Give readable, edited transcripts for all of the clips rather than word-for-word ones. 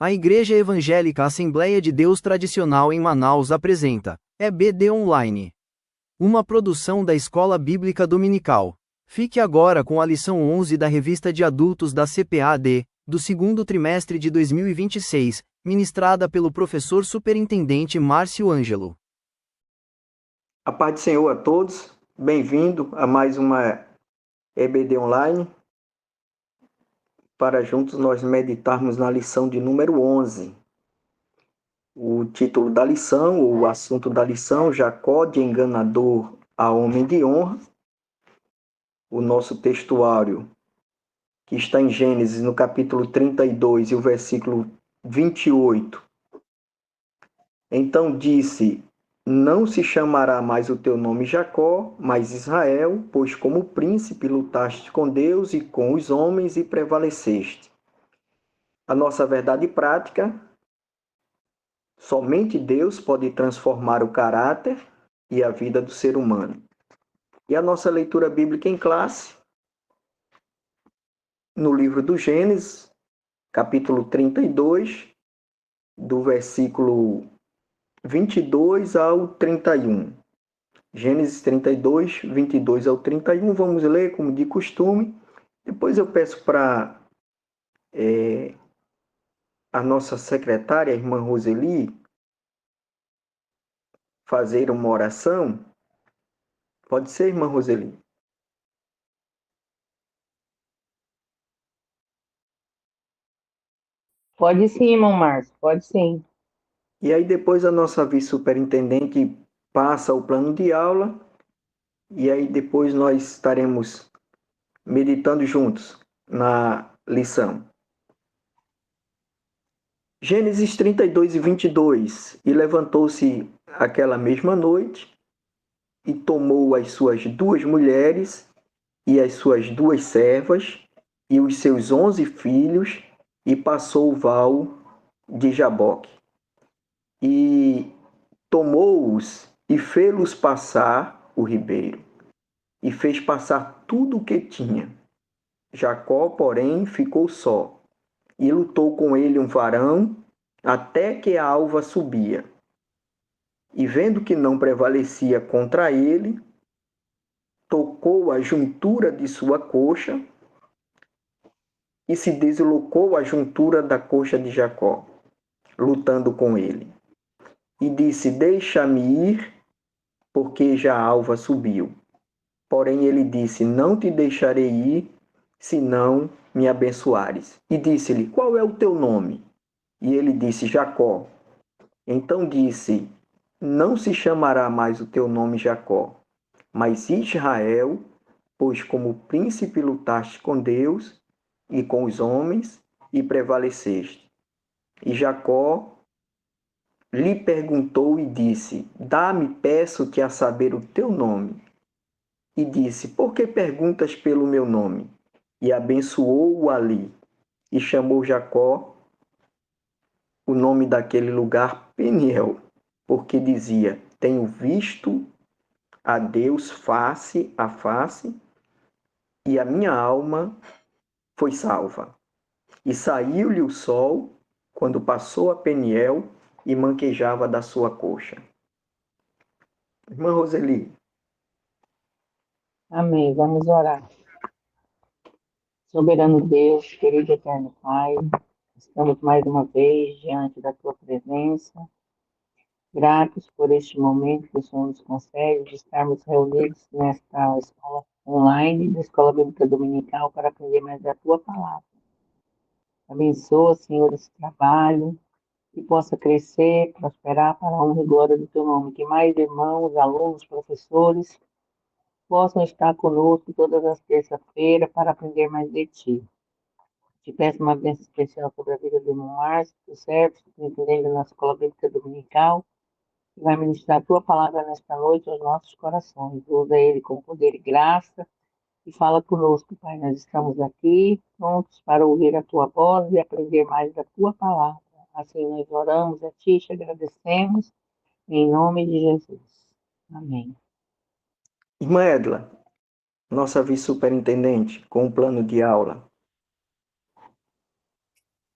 A Igreja Evangélica Assembleia de Deus Tradicional em Manaus apresenta EBD Online, uma produção da Escola Bíblica Dominical. Fique agora com a lição 11 da Revista de Adultos da CPAD, do segundo trimestre de 2026, ministrada pelo professor superintendente Márcio Ângelo. A paz do Senhor a todos, bem-vindo a mais uma EBD Online, para juntos nós meditarmos na lição de número 11. O título da lição, o assunto da lição, Jacó de enganador a homem de honra. O nosso textuário, que está em Gênesis, no capítulo 32 e o versículo 28. Então disse: não se chamará mais o teu nome Jacó, mas Israel, pois como príncipe lutaste com Deus e com os homens e prevaleceste. A nossa verdade prática: somente Deus pode transformar o caráter e a vida do ser humano. E a nossa leitura bíblica em classe, no livro do Gênesis, capítulo 32, do versículo 22 ao 31. Gênesis 32, 22 ao 31. Vamos ler como de costume. Depois eu peço para a nossa secretária, a irmã Roseli, fazer uma oração. Pode ser, irmã Roseli? Pode sim, irmão Márcio, pode sim. E aí depois a nossa vice-superintendente passa o plano de aula. E aí depois nós estaremos meditando juntos na lição. Gênesis 32 e 22. E levantou-se aquela mesma noite e tomou as suas 2 mulheres e as suas 2 servas e os seus 11 filhos e passou o val de Jaboque. E tomou-os e fê-los passar o ribeiro e fez passar tudo o que tinha. Jacó, porém, ficou só e lutou com ele um varão até que a alva subia. E vendo que não prevalecia contra ele, tocou a juntura de sua coxa e se deslocou a juntura da coxa de Jacó, lutando com ele. E disse: deixa-me ir, porque já a alva subiu. Porém ele disse: não te deixarei ir, se não me abençoares. E disse-lhe: qual é o teu nome? E ele disse: Jacó. Então disse: não se chamará mais o teu nome Jacó, mas Israel, pois como príncipe lutaste com Deus e com os homens e prevaleceste. E Jacó lhe perguntou e disse: dá-me, peço-te, a saber o teu nome. E disse: por que perguntas pelo meu nome? E abençoou-o ali. E chamou Jacó o nome daquele lugar Peniel, porque dizia: tenho visto a Deus face a face, e a minha alma foi salva. E saiu-lhe o sol quando passou a Peniel e manquejava da sua coxa. Irmã Roseli. Amém. Vamos orar. Soberano Deus, querido e eterno Pai, estamos mais uma vez diante da Tua presença, gratos por este momento que o Senhor nos concede de estarmos reunidos nesta escola online, da Escola Bíblica Dominical, para aprender mais da Tua palavra. Abençoa, Senhor, esse trabalho, que possa crescer, prosperar para a honra e glória do Teu nome, que mais irmãos, alunos, professores possam estar conosco todas as terças-feiras para aprender mais de Ti. Te peço uma bênção especial sobre a vida do irmão Márcio, do servo, superintendente da nossa escola bíblica dominical, que vai ministrar a Tua palavra nesta noite aos nossos corações. Usa ele com poder e graça e fala conosco, Pai. Nós estamos aqui prontos para ouvir a Tua voz e aprender mais da Tua palavra. Assim nós oramos a Ti e te agradecemos, em nome de Jesus. Amém. Irmã Edla, nossa vice-superintendente, com o plano de aula.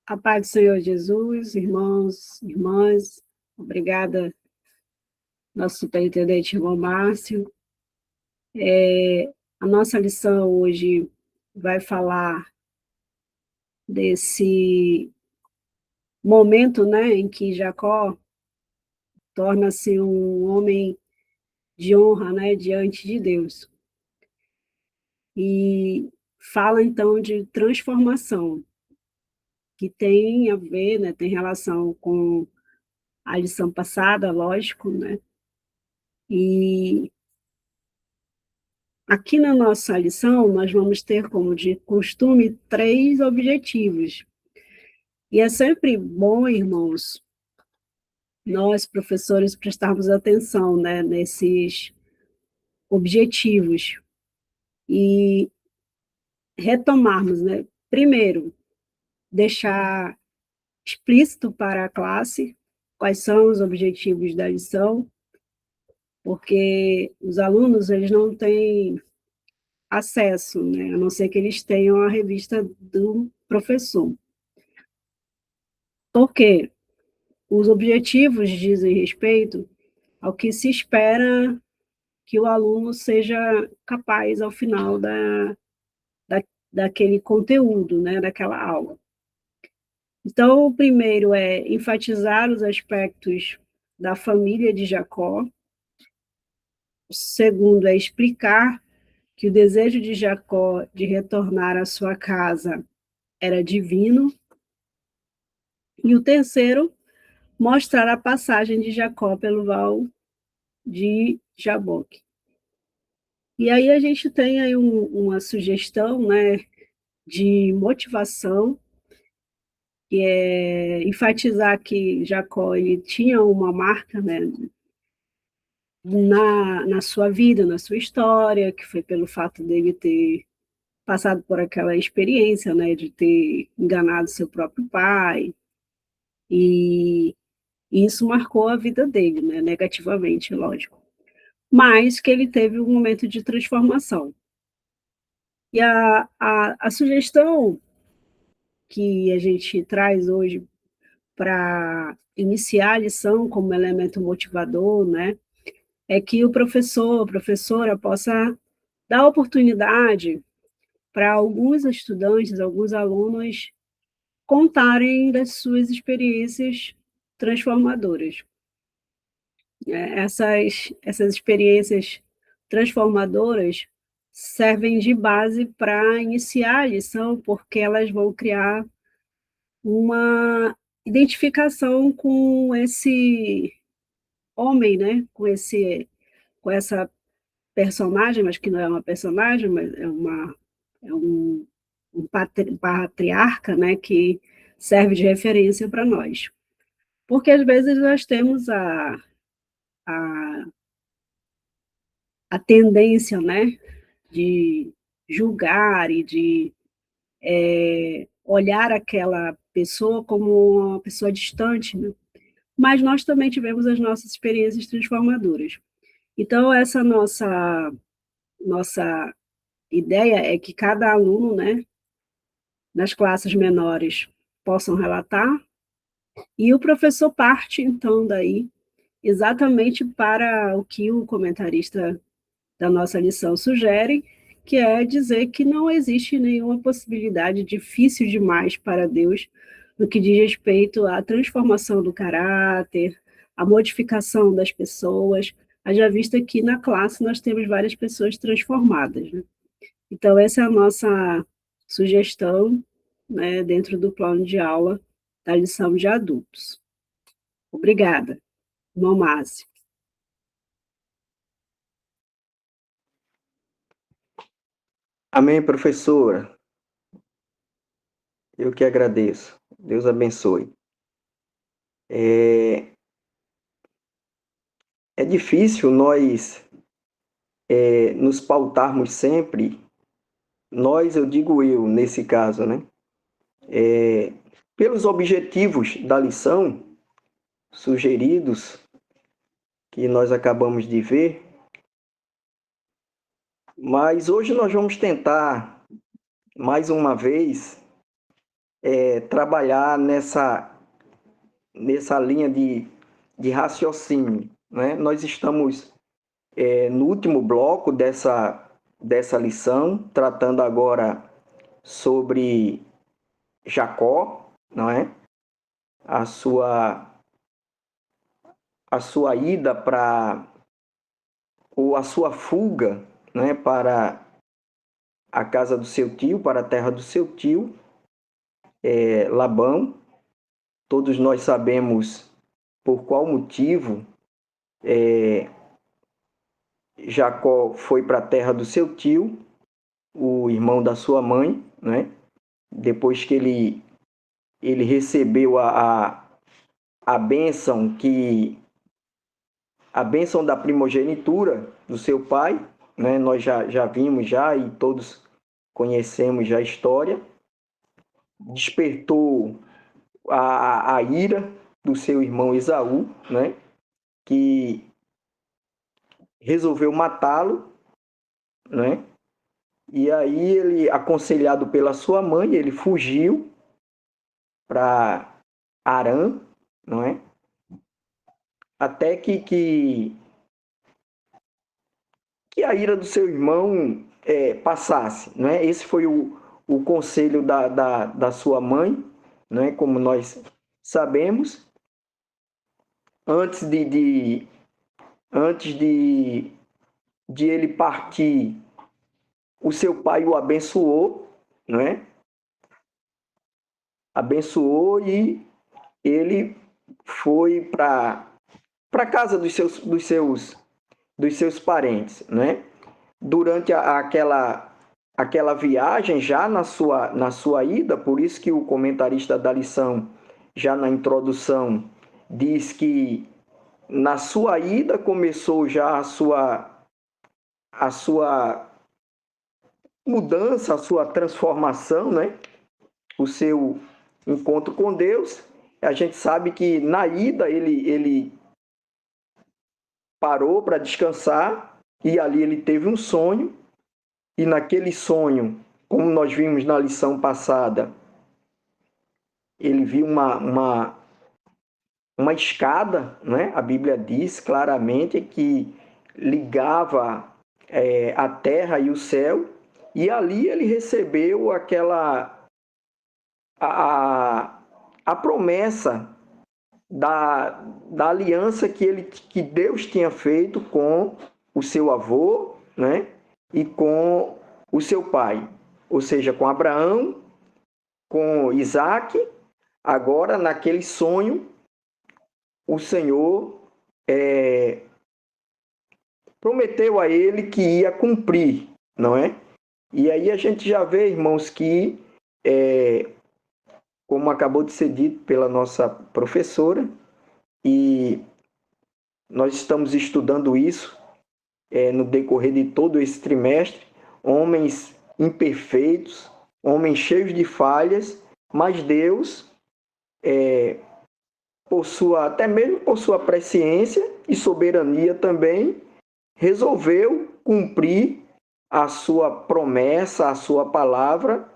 A paz do Senhor Jesus, irmãos, irmãs, obrigada, nosso superintendente, irmão Márcio. A nossa lição hoje vai falar desse momento, né, em que Jacó torna-se um homem de honra, né, diante de Deus. E fala, então, de transformação, que tem a ver, né, tem relação com a lição passada, lógico, né, e aqui na nossa lição, nós vamos ter, como de costume, 3 objetivos. E é sempre bom, irmãos, nós, professores, prestarmos atenção, né, nesses objetivos e retomarmos, né? Primeiro, deixar explícito para a classe quais são os objetivos da lição, porque os alunos, eles não têm acesso, né, a não ser que eles tenham a revista do professor. Por quê? Os objetivos dizem respeito ao que se espera que o aluno seja capaz ao final daquele conteúdo, né, daquela aula. Então, o primeiro é enfatizar os aspectos da família de Jacó. O segundo é explicar que o desejo de Jacó de retornar à sua casa era divino. E o terceiro, mostrar a passagem de Jacó pelo val de Jaboque. E aí a gente tem aí uma sugestão, né, de motivação, que é enfatizar que Jacó ele tinha uma marca, né, na sua vida, na sua história, que foi pelo fato dele ter passado por aquela experiência, né, de ter enganado seu próprio pai, e isso marcou a vida dele, né, negativamente, lógico. Mas que ele teve um momento de transformação. E a sugestão que a gente traz hoje para iniciar a lição como elemento motivador, né, é que o professor, a professora possa dar oportunidade para alguns estudantes, alguns alunos contarem das suas experiências transformadoras. Essas experiências transformadoras servem de base para iniciar a lição, porque elas vão criar uma identificação com esse homem, né? Com essa personagem, mas que não é uma personagem, mas é um patriarca, né? Que serve de referência para nós. Porque às vezes nós temos a, a tendência, né? De julgar e de olhar aquela pessoa como uma pessoa distante, né? Mas nós também tivemos as nossas experiências transformadoras. Então, essa nossa ideia é que cada aluno, né, nas classes menores, possam relatar, e o professor parte, então, daí, exatamente para o que o comentarista da nossa lição sugere, que é dizer que não existe nenhuma possibilidade difícil demais para Deus no que diz respeito à transformação do caráter, à modificação das pessoas, haja vista que na classe nós temos várias pessoas transformadas, né? Então, essa é a nossa sugestão, né, dentro do plano de aula da lição de adultos. Obrigada, irmão Márcio. Amém, professora. Eu que agradeço. Deus abençoe. É difícil nós nos pautarmos sempre, nós, eu digo eu, nesse caso, né? Pelos objetivos da lição sugeridos, que nós acabamos de ver, mas hoje nós vamos tentar, mais uma vez, trabalhar nessa linha de raciocínio, né? Nós estamos no último bloco dessa lição, tratando agora sobre Jacó, não é? A sua ida ou a sua fuga, né, para a casa do seu tio, para a terra do seu tio, Labão. Todos nós sabemos por qual motivo Jacó foi para a terra do seu tio, o irmão da sua mãe, né? Depois que ele recebeu a bênção da primogenitura do seu pai, né? Nós já vimos e todos conhecemos já a história. Despertou a ira do seu irmão Esaú, né? Que resolveu matá-lo, né? E aí ele, aconselhado pela sua mãe, ele fugiu para Arã, não é? Até que a ira do seu irmão passasse, não é? Esse foi o conselho da sua mãe, não é? Como nós sabemos, antes de ele partir, o seu pai o abençoou, não é? Abençoou e ele foi para a casa dos seus parentes, né? Durante aquela viagem, já na sua ida, por isso que o comentarista da lição, já na introdução, diz que na sua ida começou já a sua mudança, a sua transformação, né? O seu encontro com Deus. A gente sabe que na ida ele parou para descansar e ali ele teve um sonho, e naquele sonho, como nós vimos na lição passada, ele viu uma escada, né? A Bíblia diz claramente que ligava a terra e o céu, e ali ele recebeu a promessa da aliança que Deus tinha feito com o seu avô, né? E com o seu pai, ou seja, com Abraão, com Isaac. Agora, naquele sonho, o Senhor prometeu a ele que ia cumprir, não é? E aí a gente já vê, irmãos, que como acabou de ser dito pela nossa professora, e nós estamos estudando isso no decorrer de todo esse trimestre, homens imperfeitos, homens cheios de falhas, mas Deus, até mesmo por sua presciência e soberania também, resolveu cumprir a sua promessa, a sua palavra,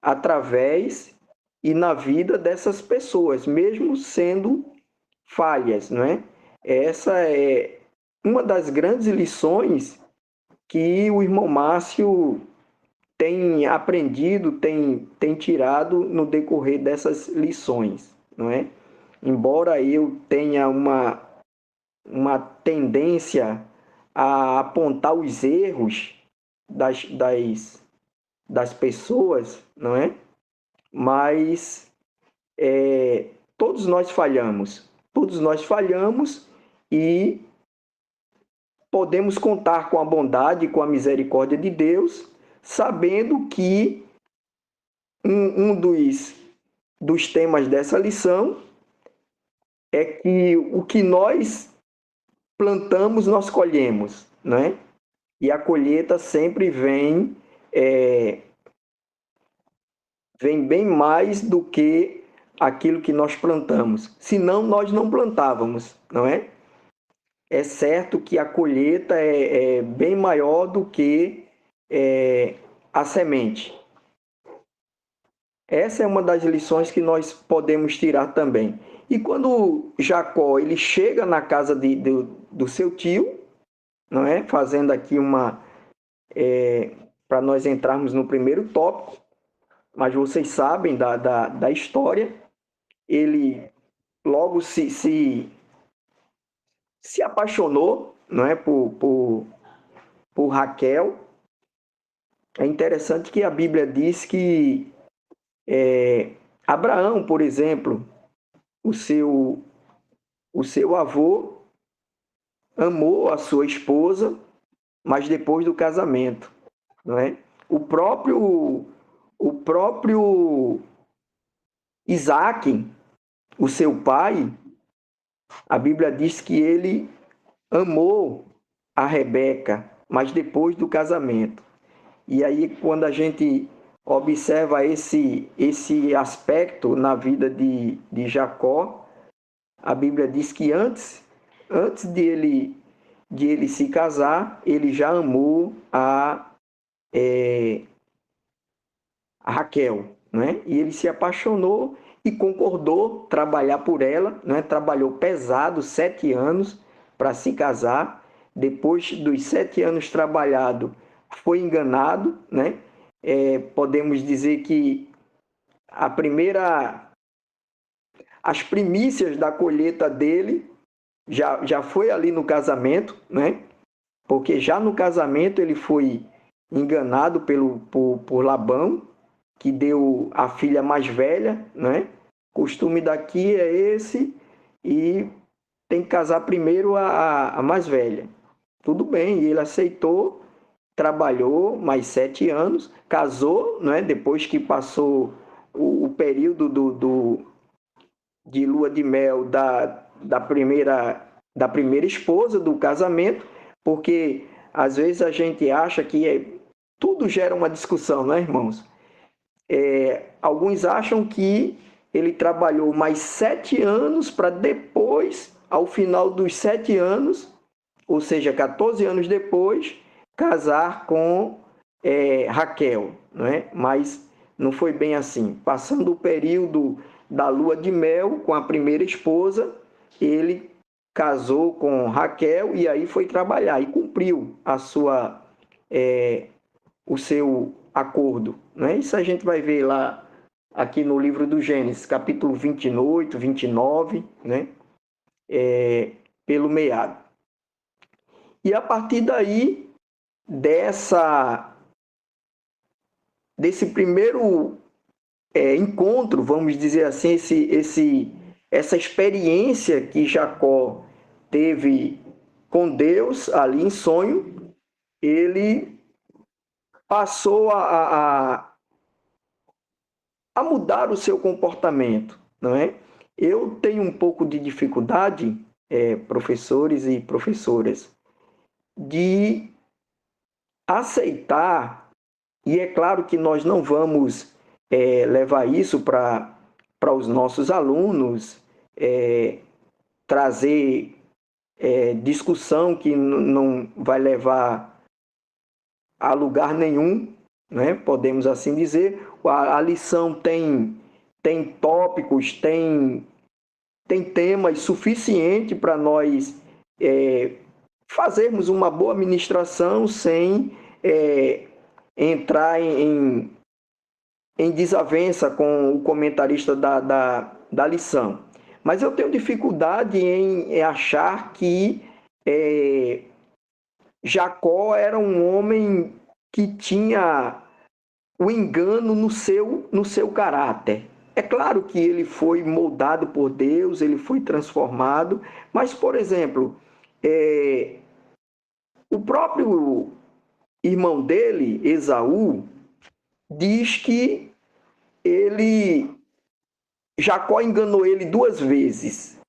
através e na vida dessas pessoas, mesmo sendo falhas, não é? Essa é uma das grandes lições que o irmão Márcio tem aprendido, tem tirado no decorrer dessas lições, não é? Embora eu tenha uma tendência a apontar os erros das pessoas, não é? Mas todos nós falhamos e podemos contar com a bondade e com a misericórdia de Deus, sabendo que um dos temas dessa lição é que o que nós plantamos, nós colhemos, né? E a colheita sempre vem bem mais do que aquilo que nós plantamos. Senão, nós não plantávamos, não é? É certo que a colheita é bem maior do que a semente. Essa é uma das lições que nós podemos tirar também. E quando Jacó ele chega na casa do seu tio, não é? Fazendo aqui para nós entrarmos no primeiro tópico, mas vocês sabem da história, ele logo se apaixonou, não é? por Raquel. É interessante que a Bíblia diz que Abraão, por exemplo, o seu avô amou a sua esposa, mas depois do casamento, não é? O próprio Isaac, o seu pai, a Bíblia diz que ele amou a Rebeca, mas depois do casamento. E aí, quando a gente observa esse aspecto na vida de Jacó, a Bíblia diz que antes de ele se casar, ele já amou a Raquel, né? E ele se apaixonou e concordou trabalhar por ela, né? Trabalhou pesado 7 anos para se casar. Depois dos 7 anos trabalhado, foi enganado, né? Podemos dizer que as primícias da colheita dele já foi ali no casamento, né? Porque já no casamento ele foi enganado por Labão, que deu a filha mais velha, né? O costume daqui é esse, e tem que casar primeiro a mais velha. Tudo bem, ele aceitou, trabalhou mais 7 anos, casou, né? Depois que passou o período de lua de mel da primeira esposa do casamento, porque às vezes a gente acha que tudo gera uma discussão, né, irmãos? Alguns acham que ele trabalhou mais 7 anos para depois, ao final dos 7 anos, ou seja, 14 anos depois, casar com Raquel, não é? Mas não foi bem assim. Passando o período da lua de mel com a primeira esposa, ele casou com Raquel e aí foi trabalhar e cumpriu o seu acordo, né? Isso a gente vai ver lá aqui no livro do Gênesis, capítulo 28, 29, né? Pelo meado. E a partir daí, desse primeiro encontro, vamos dizer assim, essa experiência que Jacó teve com Deus ali em sonho, ele passou a mudar o seu comportamento, não é? Eu tenho um pouco de dificuldade, professores e professoras, de aceitar, e é claro que nós não vamos levar isso para os nossos alunos, trazer discussão que não vai levar a lugar nenhum, né? Podemos assim dizer. A lição tem tópicos, tem temas suficientes para nós fazermos uma boa ministração sem entrar em desavença com o comentarista da lição. Mas eu tenho dificuldade em achar que Jacó era um homem que tinha o engano no seu caráter. É claro que ele foi moldado por Deus, ele foi transformado, mas, por exemplo, o próprio irmão dele, Esaú, diz que Jacó enganou ele 2 vezes,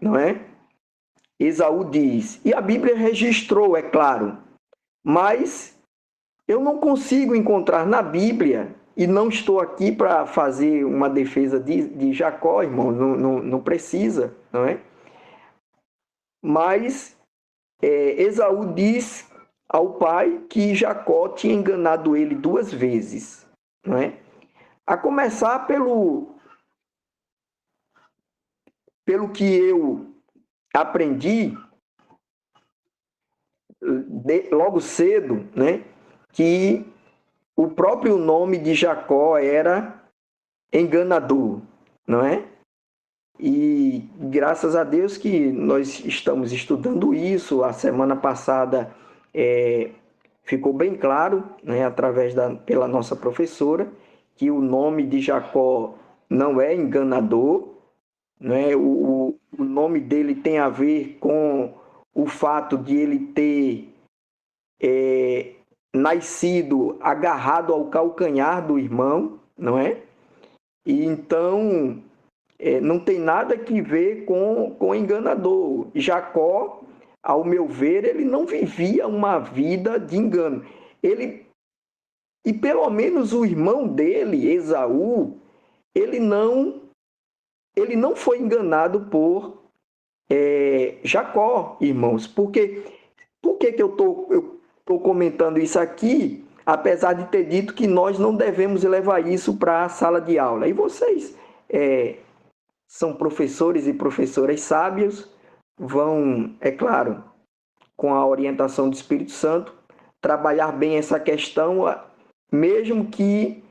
não é? Esaú diz, e a Bíblia registrou, é claro, mas eu não consigo encontrar na Bíblia, e não estou aqui para fazer uma defesa de Jacó, irmão, não precisa, não é? Mas Esaú diz ao pai que Jacó tinha enganado ele 2 vezes, não é? A começar pelo que eu aprendi logo cedo, né, que o próprio nome de Jacó era enganador, não é? E graças a Deus que nós estamos estudando isso. A semana passada ficou bem claro, né, pela nossa professora, que o nome de Jacó não é enganador, né? O nome dele tem a ver com o fato de ele ter nascido agarrado ao calcanhar do irmão, não é? E então não tem nada que ver com enganador. Jacó, ao meu ver, ele não vivia uma vida de engano. E pelo menos o irmão dele, Esaú, ele não foi enganado por Jacó, irmãos. Por que eu estou comentando isso aqui, apesar de ter dito que nós não devemos levar isso para a sala de aula? E vocês são professores e professoras sábios, vão, é claro, com a orientação do Espírito Santo, trabalhar bem essa questão, mesmo que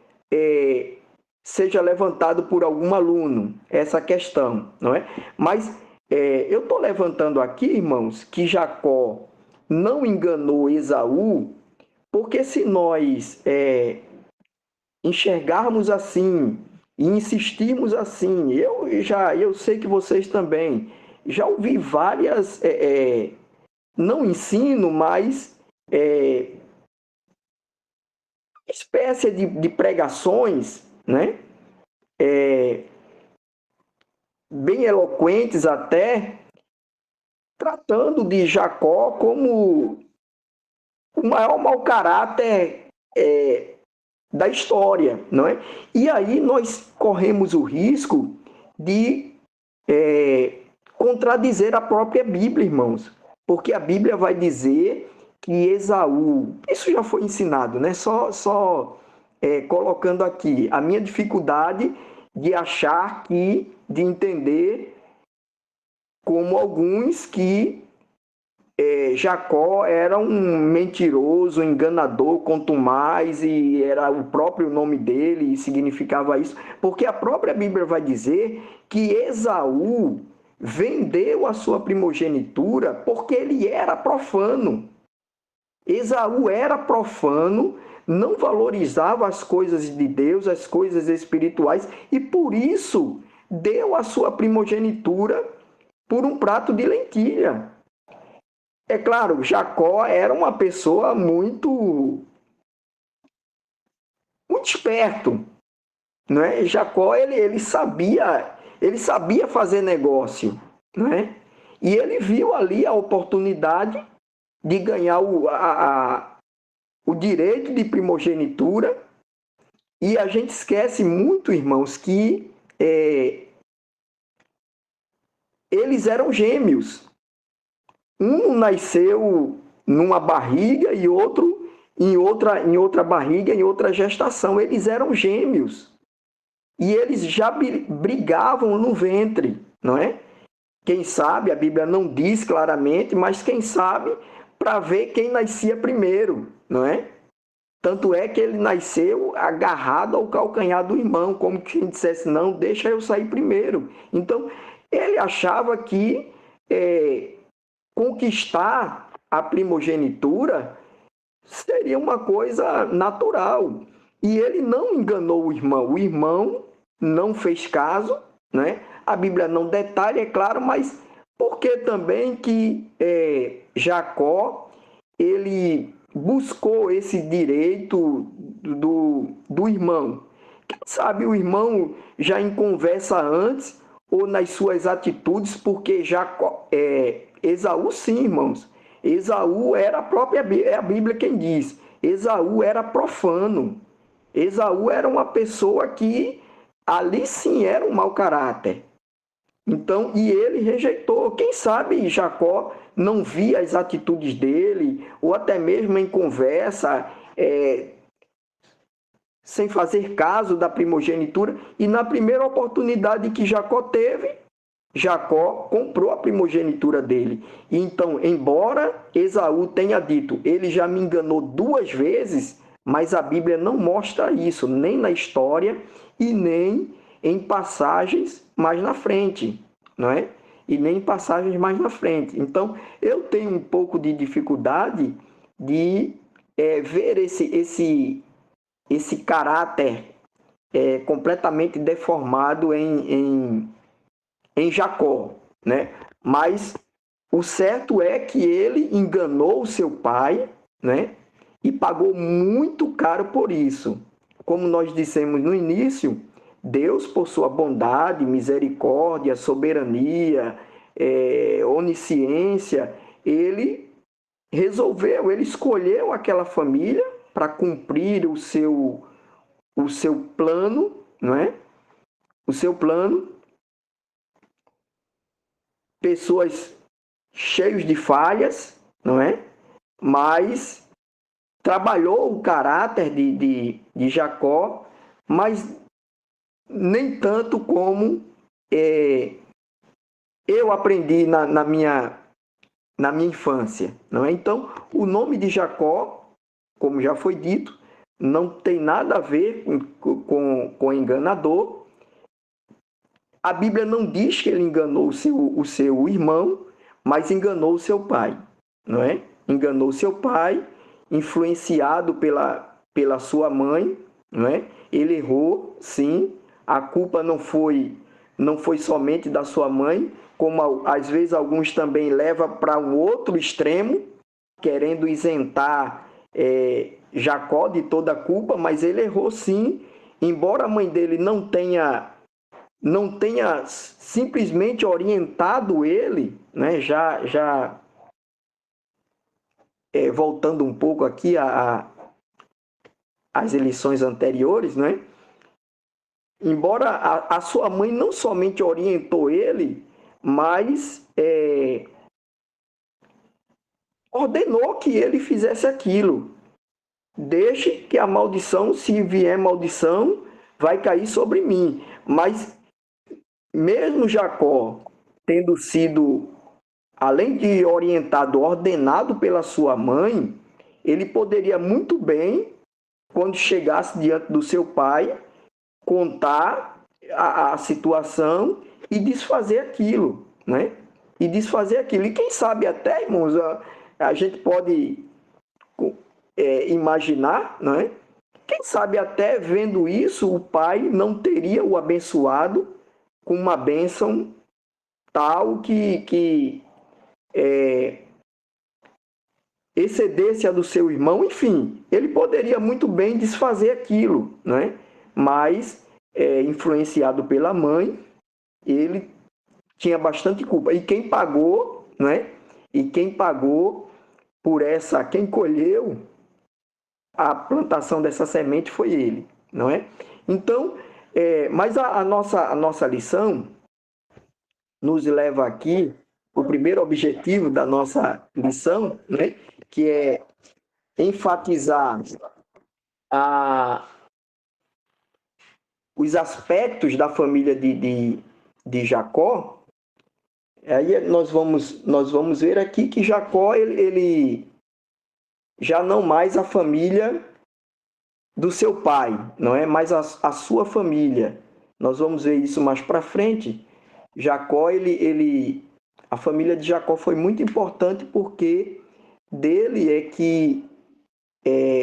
seja levantado por algum aluno, essa questão, não é? Mas eu estou levantando aqui, irmãos, que Jacó não enganou Esaú, porque se nós enxergarmos assim e insistirmos assim, eu sei que vocês também já ouvi várias, não ensino, mas espécie de pregações, né? Bem eloquentes até, tratando de Jacó como o maior mau caráter da história, não é? E aí nós corremos o risco de contradizer a própria Bíblia, irmãos, porque a Bíblia vai dizer que Esaú, isso já foi ensinado, né? Só colocando aqui a minha dificuldade de achar de entender como alguns que Jacó era um mentiroso, enganador, contumaz, e era o próprio nome dele e significava isso, porque a própria Bíblia vai dizer que Esaú vendeu a sua primogenitura porque ele era profano. Esaú era profano, não valorizava as coisas de Deus, as coisas espirituais, e por isso deu a sua primogenitura por um prato de lentilha. É claro, Jacó era uma pessoa muito esperto, não é? Jacó ele sabia fazer negócio, não é? E ele viu ali a oportunidade de ganhar o direito de primogenitura. E a gente esquece muito, irmãos, que eles eram gêmeos. Um nasceu numa barriga e outro em outra barriga, em outra gestação. Eles eram gêmeos. E eles já brigavam no ventre, não é? Quem sabe, a Bíblia não diz claramente, mas quem sabe, para ver quem nascia primeiro, não é? Tanto é que ele nasceu agarrado ao calcanhar do irmão, como quem dissesse, não, deixa eu sair primeiro. Então, ele achava que conquistar a primogenitura seria uma coisa natural. E ele não enganou o irmão. O irmão não fez caso, né? A Bíblia não detalha, é claro, mas por que também que Jacó ele buscou esse direito do irmão? Quem sabe o irmão já em conversa antes ou nas suas atitudes, porque Jacó, Esaú sim, irmãos. Esaú era a Bíblia quem diz. Esaú era profano. Esaú era uma pessoa que ali sim era um mau caráter. Então, e ele rejeitou. Quem sabe Jacó não via as atitudes dele, ou até mesmo em conversa, sem fazer caso da primogenitura, e na primeira oportunidade que Jacó teve, Jacó comprou a primogenitura dele. E então, embora Esaú tenha dito, ele já me enganou 2 vezes, mas a Bíblia não mostra isso, nem na história e nem em passagens mais na frente, não é? E nem em passagens mais na frente. Então, eu tenho um pouco de dificuldade de ver esse caráter completamente deformado em Jacó, né? Mas o certo é que ele enganou o seu pai, né? E pagou muito caro por isso. Como nós dissemos no início, Deus, por sua bondade, misericórdia, soberania, onisciência, ele resolveu, ele escolheu aquela família para cumprir o seu plano, não é? O seu plano. Pessoas cheias de falhas, não é? Mas trabalhou o caráter de Jacó, mas nem tanto como eu aprendi na minha infância, não é? Então, o nome de Jacó, como já foi dito, não tem nada a ver com enganador. A Bíblia não diz que ele enganou o seu irmão, mas enganou o seu pai, não é? Enganou o seu pai, influenciado pela sua mãe, não é? Ele errou, sim. A culpa não foi somente da sua mãe, como às vezes alguns também levam para um outro extremo, querendo isentar Jacó de toda a culpa, mas ele errou sim, embora a mãe dele não tenha simplesmente orientado ele, né? Já voltando um pouco aqui às eleições anteriores, né? Embora a sua mãe não somente orientou ele, mas ordenou que ele fizesse aquilo. Deixe que a maldição, se vier maldição, vai cair sobre mim. Mas mesmo Jacó tendo sido, além de orientado, ordenado pela sua mãe, ele poderia muito bem, quando chegasse diante do seu pai, contar a situação e desfazer aquilo, né? E desfazer aquilo. E quem sabe até, irmãos, a gente pode imaginar, né? Quem sabe até vendo isso, o pai não teria o abençoado com uma bênção tal que excedesse a do seu irmão. Enfim, ele poderia muito bem desfazer aquilo, né? Mas, influenciado pela mãe, ele tinha bastante culpa. E quem pagou, né? E quem pagou por quem colheu a plantação dessa semente foi ele, não é? Então, mas a nossa lição nos leva aqui, o primeiro objetivo da nossa lição, né? Que é enfatizar os aspectos da família de Jacó. Aí nós vamos ver aqui que Jacó, ele já não mais a família do seu pai, não é mais a sua família. Nós vamos ver isso mais para frente. Jacó, a família de Jacó foi muito importante porque dele é que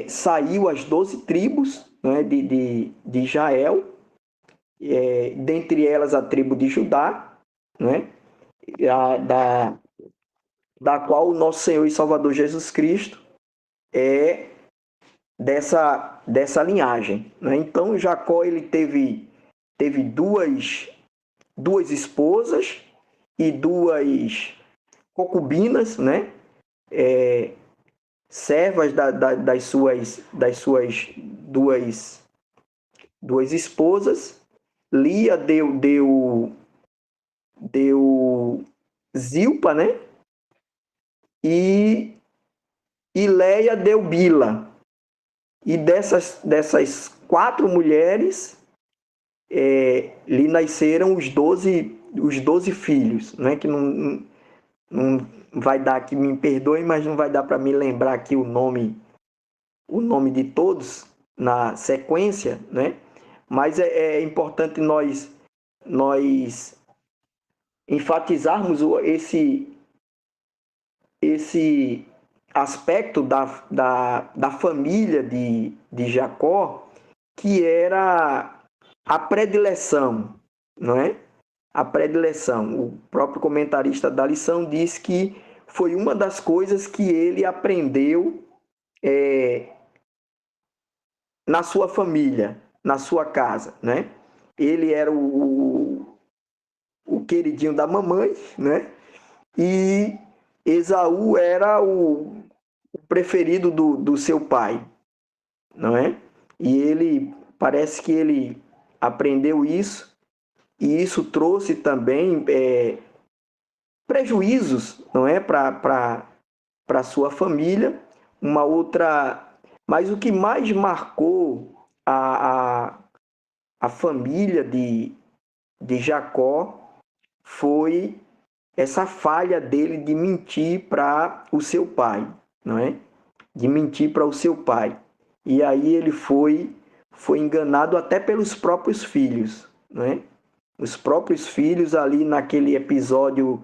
saiu as 12 tribos, não é, de Israel, dentre elas a tribo de Judá, não é, da qual o nosso Senhor e Salvador Jesus Cristo é dessa linhagem, né? Então Jacó ele teve duas esposas e 2 concubinas, né? Servas das suas duas esposas. Lia deu Zilpa, né? E Leia deu Bila. E dessas 4 mulheres, lhe nasceram os 12 filhos, né? Que não vai dar aqui, me perdoe, mas não vai dar para me lembrar aqui o nome de todos na sequência, né? Mas é importante nós enfatizarmos esse aspecto da família de Jacó, que era a predileção, não é? A predileção. O próprio comentarista da lição diz que foi uma das coisas que ele aprendeu na sua família, na sua casa, né? Ele era o queridinho da mamãe, né? E Esaú era o preferido do seu pai, não é? E parece que ele aprendeu isso, e isso trouxe também prejuízos, não é? Para sua família. Mas o que mais marcou a família de Jacó foi essa falha dele de mentir para o seu pai, não é? De mentir para o seu pai. E aí ele foi enganado até pelos próprios filhos, não é? Os próprios filhos ali naquele episódio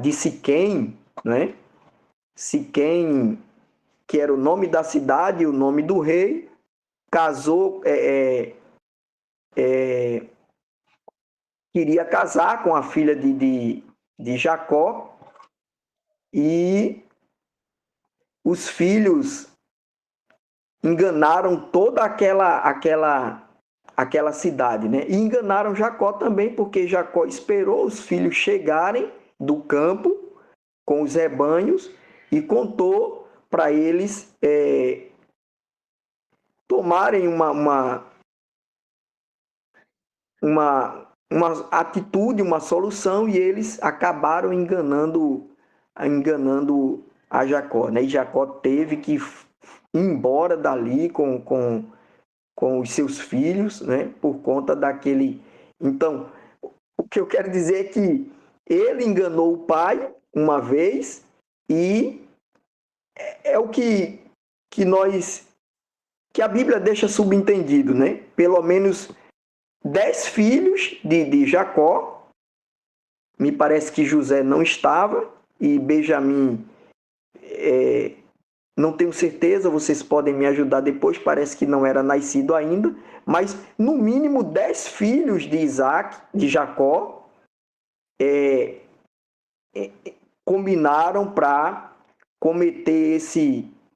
de Siquém, né? Siquém, que era o nome da cidade, o nome do rei, casou, queria casar com a filha de Jacó, e os filhos enganaram toda aquela cidade, né? E enganaram Jacó também, porque Jacó esperou os filhos chegarem do campo com os rebanhos e contou para eles tomarem uma atitude, uma solução, e eles acabaram enganando a Jacó, né? E Jacó teve que ir embora dali com os seus filhos, né? Por conta daquele... Então, o que eu quero dizer é que ele enganou o pai uma vez, e é o que a Bíblia deixa subentendido, né? Pelo menos 10 filhos de Jacó, me parece que José não estava, e Benjamim, não tenho certeza, vocês podem me ajudar depois, parece que não era nascido ainda, mas no mínimo 10 filhos de Jacó, combinaram para cometer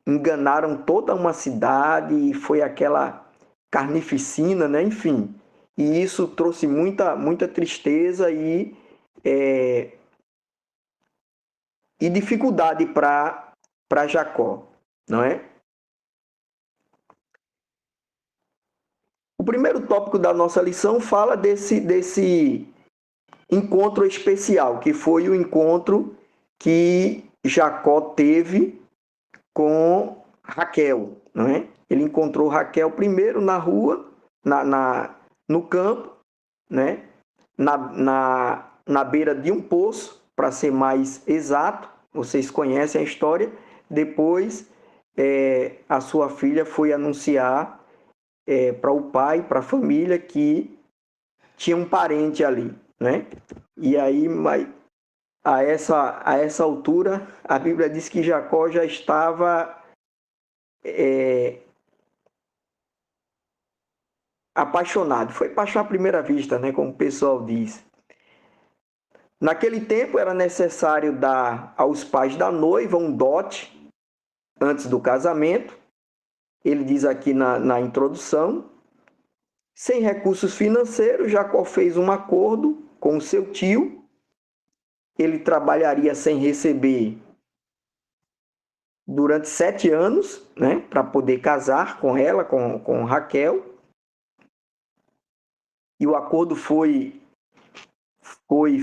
enganaram toda uma cidade, e foi aquela carnificina, né? Enfim, e isso trouxe muita tristeza e dificuldade para Jacó, não é? O primeiro tópico da nossa lição fala desse encontro especial, que foi o encontro que Jacó teve com Raquel, não é? Ele encontrou Raquel primeiro na rua, no campo, né? Na beira de um poço, para ser mais exato. Vocês conhecem a história. Depois, a sua filha foi anunciar para o pai, para a família, que tinha um parente ali, né? E aí, a essa altura, a Bíblia diz que Jacó já estava apaixonado. Foi paixão à primeira vista, né? Como o pessoal diz. Naquele tempo era necessário dar aos pais da noiva um dote antes do casamento. Ele diz aqui na introdução: sem recursos financeiros, Jacó fez um acordo com o seu tio. Ele trabalharia sem receber durante 7 anos, né, para poder casar com ela, com Raquel. E o acordo foi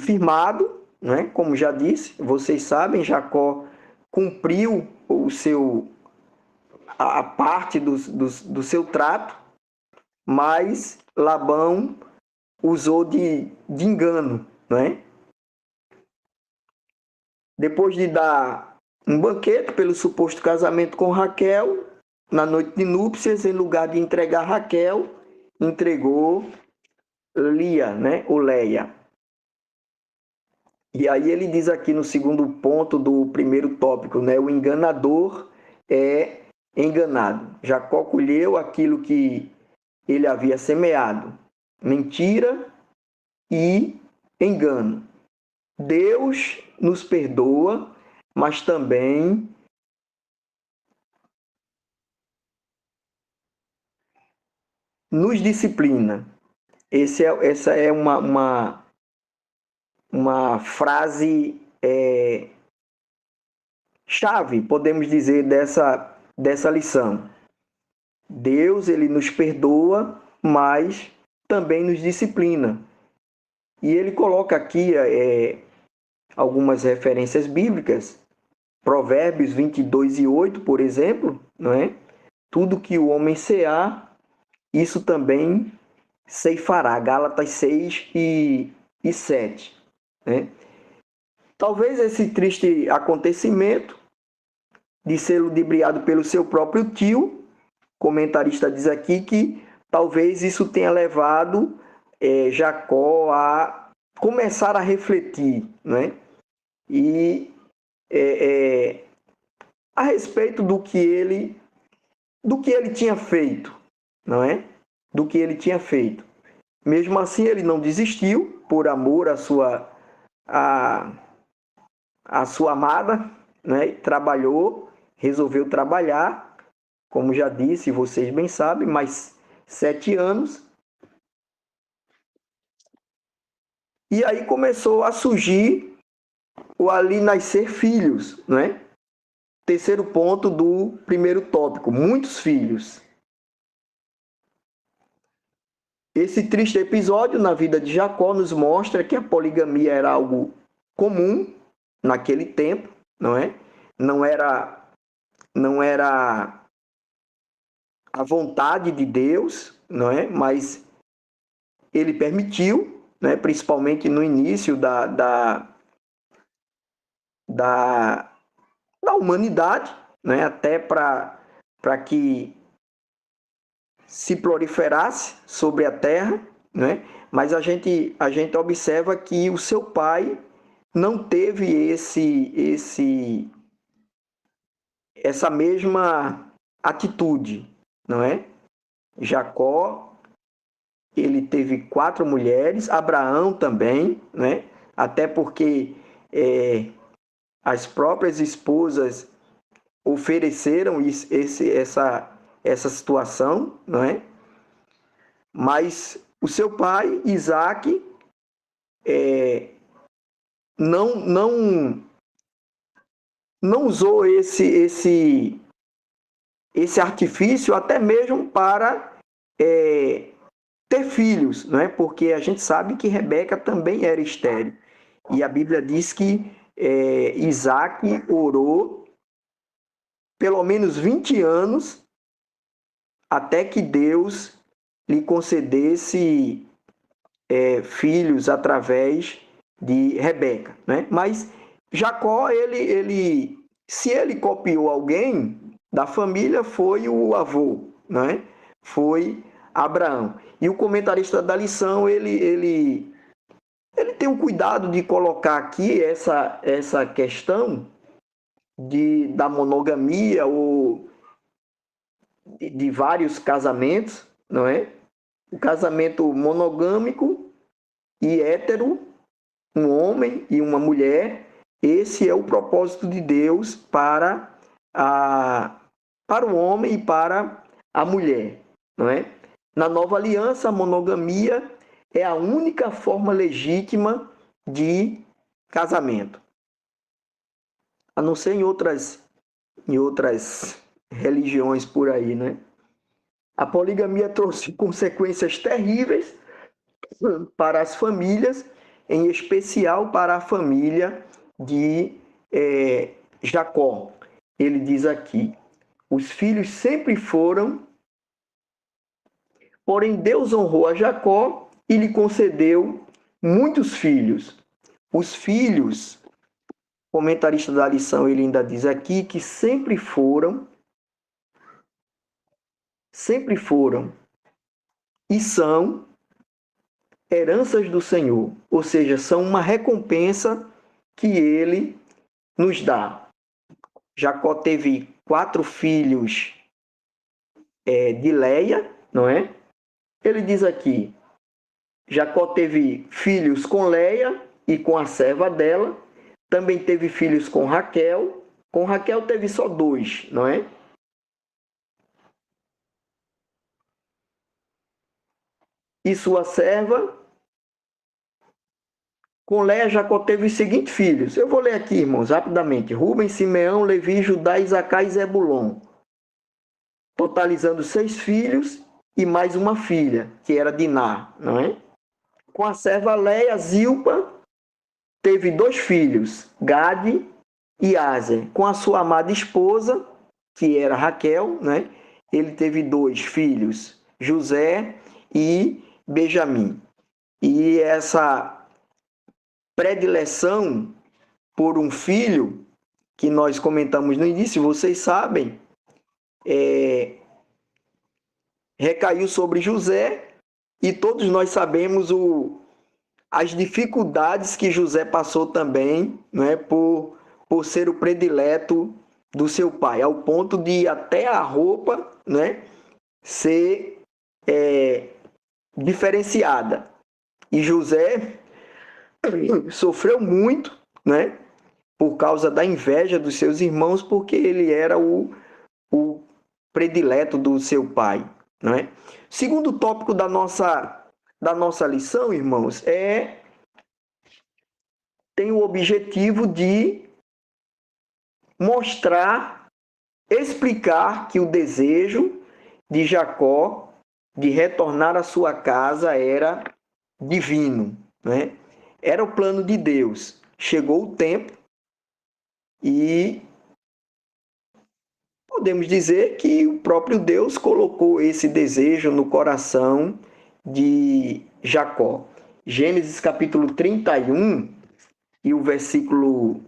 firmado, né? Como já disse, vocês sabem, Jacó cumpriu a parte do seu trato, mas Labão usou de engano, não é? Depois de dar um banquete pelo suposto casamento com Raquel, na noite de núpcias, em lugar de entregar Raquel, entregou Lia, né? Ou Leia. E aí ele diz aqui no segundo ponto do primeiro tópico, né? O enganador é enganado. Jacó colheu aquilo que ele havia semeado: mentira e engano. Deus nos perdoa, mas também nos disciplina. Essa é uma frase chave, podemos dizer, dessa lição. Deus, ele nos perdoa, mas também nos disciplina. E ele coloca aqui algumas referências bíblicas. Provérbios 22:8, por exemplo, não é? Tudo que o homem cear, isso também ceifará. Gálatas 6:7. Né? Talvez esse triste acontecimento de ser ludibriado pelo seu próprio tio, comentarista diz aqui que talvez isso tenha levado Jacó a começar a refletir, né? E a respeito do que ele tinha feito, não é? Do que ele tinha feito. Mesmo assim, ele não desistiu por amor à sua amada, né? Trabalhou, resolveu trabalhar, como já disse, vocês bem sabem, mais 7 anos. E aí começou a surgir ou ali nascer filhos, né? Terceiro ponto do primeiro tópico, muitos filhos. Esse triste episódio na vida de Jacó nos mostra que a poligamia era algo comum naquele tempo, não é? Não era a vontade de Deus, não é? Mas ele permitiu, né? Principalmente no início da humanidade, né? Até para que se proliferasse sobre a terra, né? Mas a gente observa que o seu pai não teve essa mesma atitude, não é? Jacó, ele teve 4 mulheres, Abraão também, né? Até porque as próprias esposas ofereceram essa situação, não é? Mas o seu pai, Isaac, não usou esse artifício até mesmo para ter filhos, não é? Porque a gente sabe que Rebeca também era estéril. E a Bíblia diz que Isaac orou pelo menos 20 anos até que Deus lhe concedesse filhos através de Rebeca, né? Mas Jacó, se ele copiou alguém da família, foi o avô, né? Foi Abraão. E o comentarista da lição, ele tem um cuidado de colocar aqui essa questão da monogamia ou de vários casamentos, não é? O casamento monogâmico e hétero, um homem e uma mulher, esse é o propósito de Deus para o homem e para a mulher, não é? Na nova aliança, a monogamia é a única forma legítima de casamento. A não ser em outras religiões por aí, né? A poligamia trouxe consequências terríveis para as famílias, em especial para a família de Jacó. Ele diz aqui: os filhos sempre foram Porém, Deus honrou a Jacó e lhe concedeu muitos filhos. Os filhos, o comentarista da lição, ele ainda diz aqui que sempre foram e são heranças do Senhor, ou seja, são uma recompensa que ele nos dá. Jacó teve 4 filhos de Leia, não é? Ele diz aqui, Jacó teve filhos com Leia e com a serva dela, também teve filhos com Raquel teve só 2, não é? E sua serva, com Leia, Jacó teve os seguintes filhos. Eu vou ler aqui, irmãos, rapidamente. Rubem, Simeão, Levi, Judá, Isacar e Zebulon. Totalizando 6 filhos e mais uma filha, que era Diná, não é? Com a serva Leia, Zilpa teve 2 filhos, Gade e Aser. Com a sua amada esposa, que era Raquel, né? Ele teve 2 filhos, José e Benjamim. E essa predileção por um filho, que nós comentamos no início, vocês sabem, recaiu sobre José, e todos nós sabemos as dificuldades que José passou também, né, por ser o predileto do seu pai, ao ponto de até a roupa, né, ser diferenciada. E José sofreu muito, né, por causa da inveja dos seus irmãos, porque ele era o predileto do seu pai, né? Segundo tópico da nossa lição, irmãos, tem o objetivo de mostrar, explicar que o desejo de Jacó de retornar à sua casa era divino, né? Era o plano de Deus. Chegou o tempo e podemos dizer que o próprio Deus colocou esse desejo no coração de Jacó. Gênesis capítulo 31 e o versículo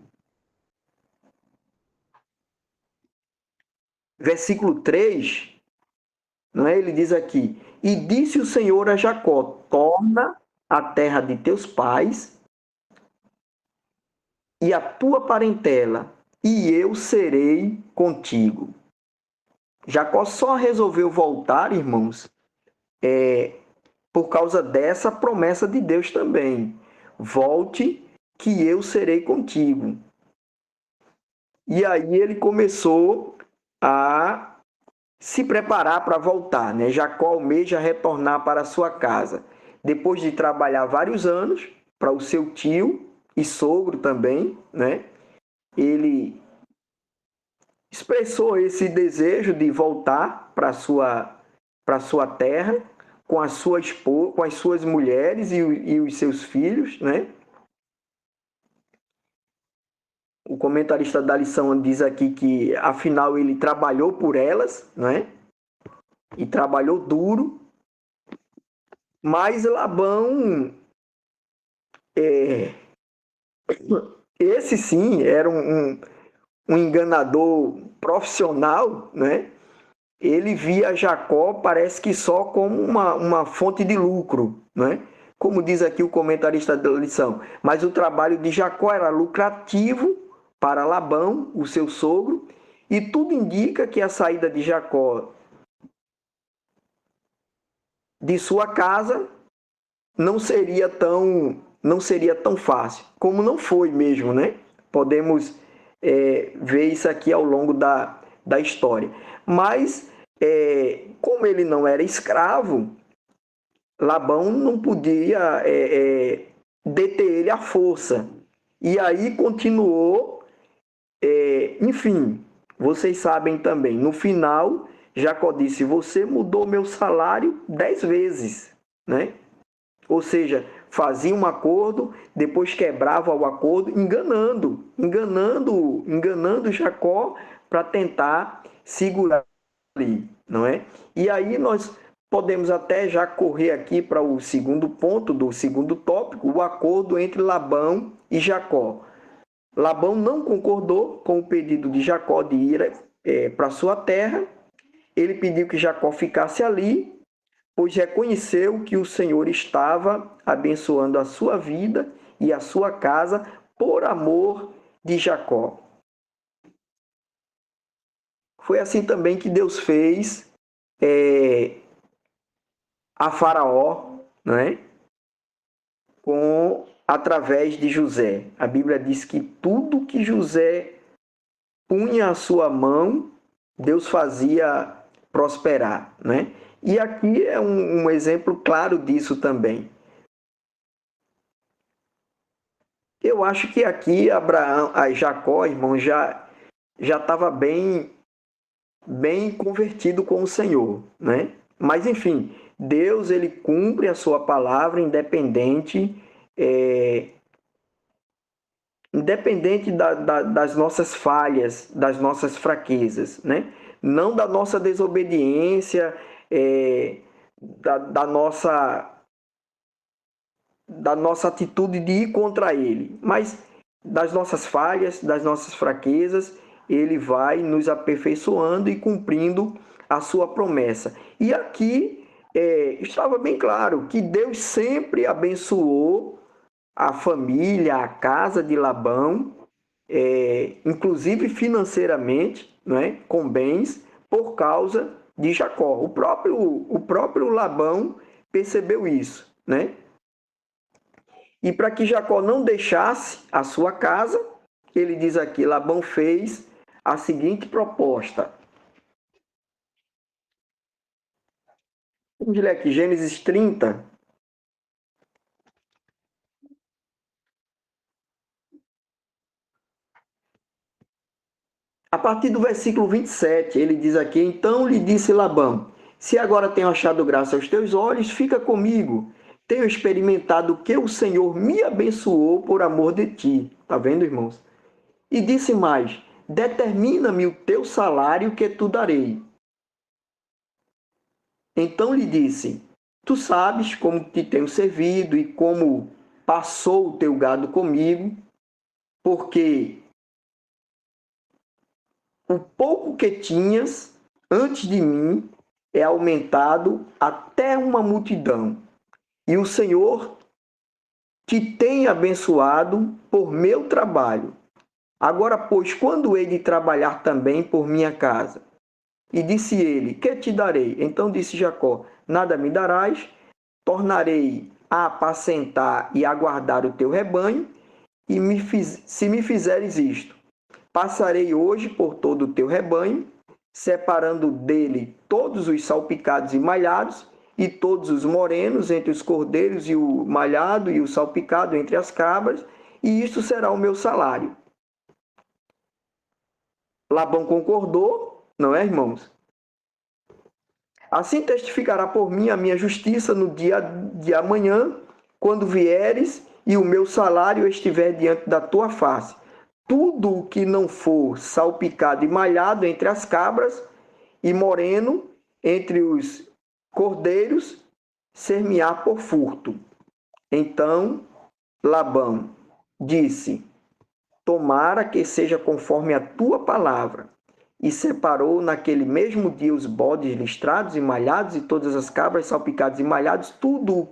3, não é? Ele diz aqui: e disse o Senhor a Jacó, torna a terra de teus pais e a tua parentela, e eu serei contigo. Jacó só resolveu voltar, irmãos, por causa dessa promessa de Deus também. Volte, que eu serei contigo. E aí ele começou a se preparar para voltar, né? Jacó almeja retornar para sua casa. Depois de trabalhar vários anos para o seu tio e sogro também, né? Ele expressou esse desejo de voltar para sua terra com a sua esposa, com as suas mulheres e os seus filhos, né? O comentarista da lição diz aqui que, afinal, ele trabalhou por elas, né? E trabalhou duro. Mas Labão, esse sim, era um enganador profissional, né? Ele via Jacó, parece que só como uma fonte de lucro, né? Como diz aqui o comentarista da lição. Mas o trabalho de Jacó era lucrativo para Labão, o seu sogro, e tudo indica que a saída de Jacó de sua casa não seria tão fácil, como não foi mesmo, né? Podemos ver isso aqui ao longo da história. Mas, como ele não era escravo, Labão não podia deter ele à força. E aí continuou, enfim, vocês sabem também, no final, Jacó disse: você mudou meu salário 10 vezes, né? Ou seja, fazia um acordo, depois quebrava o acordo, enganando Jacó para tentar segurar ali, não é? E aí nós podemos até já correr aqui para o segundo ponto do segundo tópico, o acordo entre Labão e Jacó. Labão não concordou com o pedido de Jacó de ir para sua terra. Ele pediu que Jacó ficasse ali, pois reconheceu que o Senhor estava abençoando a sua vida e a sua casa por amor de Jacó. Foi assim também que Deus fez a Faraó, né? Através de José. A Bíblia diz que tudo que José punha a sua mão, Deus fazia prosperar, né? E aqui é um exemplo claro disso também. Eu acho que aqui Jacó, irmão, já estava bem convertido com o Senhor, né? Mas enfim, Deus ele cumpre a sua palavra independente das nossas falhas, das nossas fraquezas, né? Não da nossa desobediência, da nossa atitude de ir contra ele, mas das nossas falhas, das nossas fraquezas, ele vai nos aperfeiçoando e cumprindo a sua promessa. E aqui estava bem claro que Deus sempre abençoou a família, a casa de Labão, inclusive financeiramente, né, com bens, por causa de Jacó. O próprio Labão percebeu isso, né? E para que Jacó não deixasse a sua casa, ele diz aqui, Labão fez a seguinte proposta. Vamos ler aqui, Gênesis 30. A partir do versículo 27, ele diz aqui, então lhe disse Labão, se agora tenho achado graça aos teus olhos, fica comigo. Tenho experimentado que o Senhor me abençoou por amor de ti. Está vendo, irmãos? E disse mais, determina-me o teu salário que tu darei. Então lhe disse, tu sabes como te tenho servido e como passou o teu gado comigo, porque o pouco que tinhas antes de mim é aumentado até uma multidão. E o Senhor te tem abençoado por meu trabalho. Agora, pois, quando hei de trabalhar também por minha casa? E disse ele, que te darei? Então disse Jacó, nada me darás, tornarei a apacentar e a guardar o teu rebanho, e se me fizeres isto, passarei hoje por todo o teu rebanho, separando dele todos os salpicados e malhados, e todos os morenos entre os cordeiros, e o malhado e o salpicado entre as cabras, e isto será o meu salário. Labão concordou, não é, irmãos? Assim testificará por mim a minha justiça no dia de amanhã, quando vieres e o meu salário estiver diante da tua face. Tudo o que não for salpicado e malhado entre as cabras, e moreno entre os cordeiros, ser-me-á por furto. Então Labão disse, tomara que seja conforme a tua palavra. E separou naquele mesmo dia os bodes listrados e malhados, e todas as cabras salpicadas e malhados, tudo o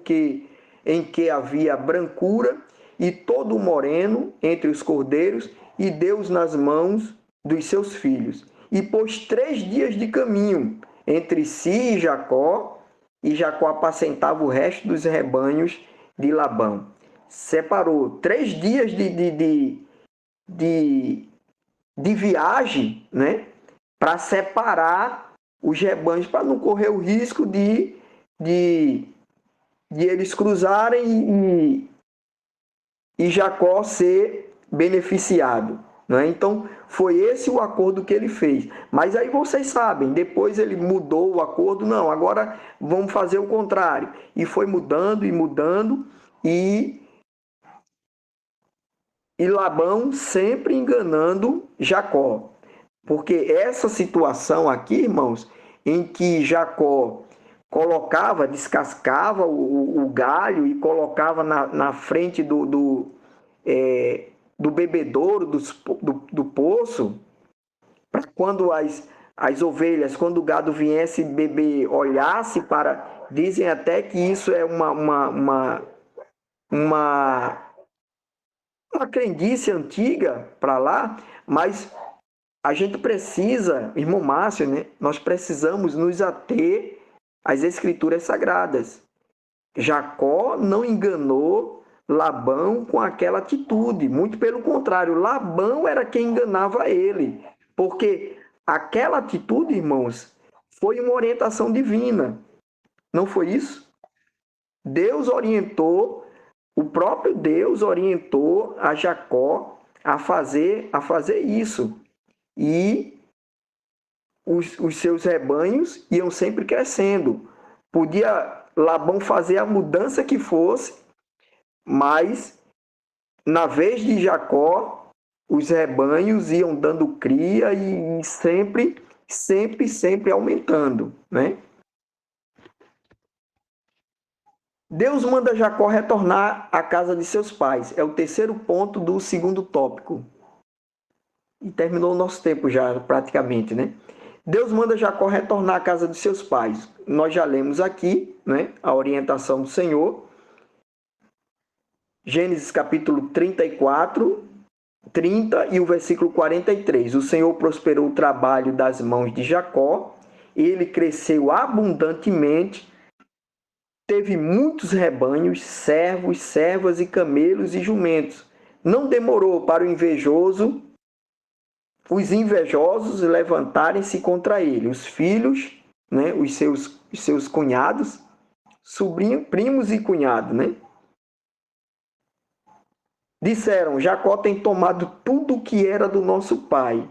em que havia brancura, e todo o moreno entre os cordeiros, e deu-os nas mãos dos seus filhos. E pôs 3 dias de caminho entre si e Jacó apacentava o resto dos rebanhos de Labão. Separou 3 dias de viagem, né? Para separar os rebanhos, para não correr o risco de eles cruzarem e Jacó ser beneficiado, né? Então, foi esse o acordo que ele fez. Mas aí vocês sabem, depois ele mudou o acordo, não, agora vamos fazer o contrário. E foi mudando e mudando, e Labão sempre enganando Jacó. Porque essa situação aqui, irmãos, em que Jacó colocava, descascava o galho e colocava na frente do bebedouro, do poço, para quando as ovelhas, quando o gado viesse beber, olhasse para... Dizem até que isso é uma crendice antiga para lá, mas a gente precisa, irmão Márcio, né? Nós precisamos nos ater às Escrituras Sagradas. Jacó não enganou Labão com aquela atitude, muito pelo contrário, Labão era quem enganava ele, porque aquela atitude, irmãos, foi uma orientação divina, não foi isso? Deus orientou, o próprio Deus orientou a Jacó a fazer isso, e os seus rebanhos iam sempre crescendo. Podia Labão fazer a mudança que fosse, mas na vez de Jacó, os rebanhos iam dando cria e sempre aumentando, né? Deus manda Jacó retornar à casa de seus pais. É o terceiro ponto do segundo tópico. E terminou o nosso tempo já, praticamente, né? Deus manda Jacó retornar à casa de seus pais. Nós já lemos aqui, né, a orientação do Senhor. Gênesis capítulo 34, 30 e o versículo 43. O Senhor prosperou o trabalho das mãos de Jacó. Ele cresceu abundantemente. Teve muitos rebanhos, servos, servas e camelos e jumentos. Não demorou para os invejosos levantarem-se contra ele. Os filhos, né, os seus cunhados, sobrinhos, primos e cunhados, né? Disseram: Jacó tem tomado tudo o que era do nosso pai.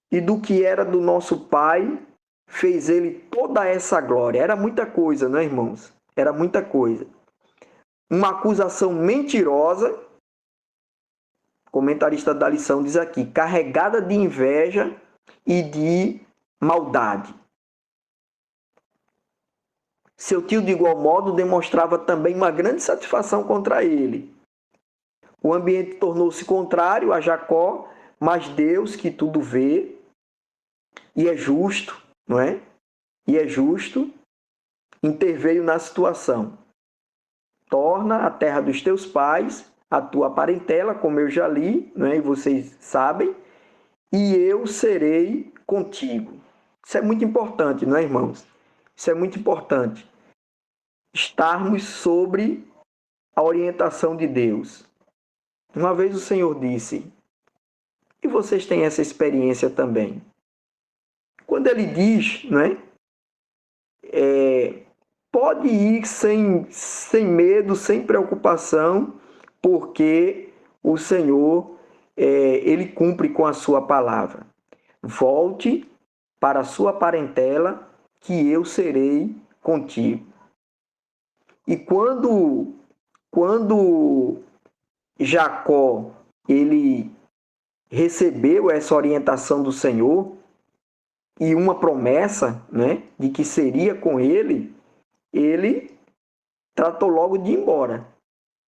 E do que era do nosso pai, fez ele toda essa glória. Era muita coisa, né, irmãos? Era muita coisa. Uma acusação mentirosa, o comentarista da lição diz aqui, carregada de inveja e de maldade. Seu tio, de igual modo, demonstrava também uma grande satisfação contra ele. O ambiente tornou-se contrário a Jacó, mas Deus, que tudo vê, e é justo, não é? E é justo, interveio na situação. Torna a terra dos teus pais a tua parentela, como eu já li, né? E vocês sabem, e eu serei contigo. Isso é muito importante, não é, irmãos? Isso é muito importante. Estarmos sobre a orientação de Deus. Uma vez o Senhor disse, e vocês têm essa experiência também. Quando ele diz, né, pode ir sem medo, sem preocupação, porque o Senhor, ele cumpre com a sua palavra. Volte para a sua parentela, que eu serei contigo. E quando Jacó, ele recebeu essa orientação do Senhor e uma promessa, né, de que seria com ele, ele tratou logo de ir embora.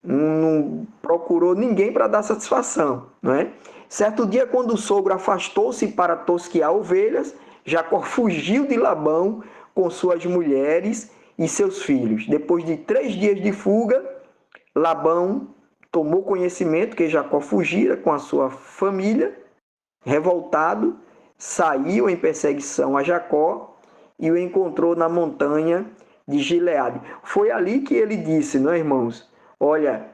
Não procurou ninguém para dar satisfação, não é? Certo dia, quando o sogro afastou-se para tosquear ovelhas, Jacó fugiu de Labão com suas mulheres e seus filhos. Depois de 3 dias de fuga, Labão tomou conhecimento que Jacó fugira com a sua família, revoltado, saiu em perseguição a Jacó e o encontrou na montanha de Gileade. Foi ali que ele disse, não é, irmãos? Olha,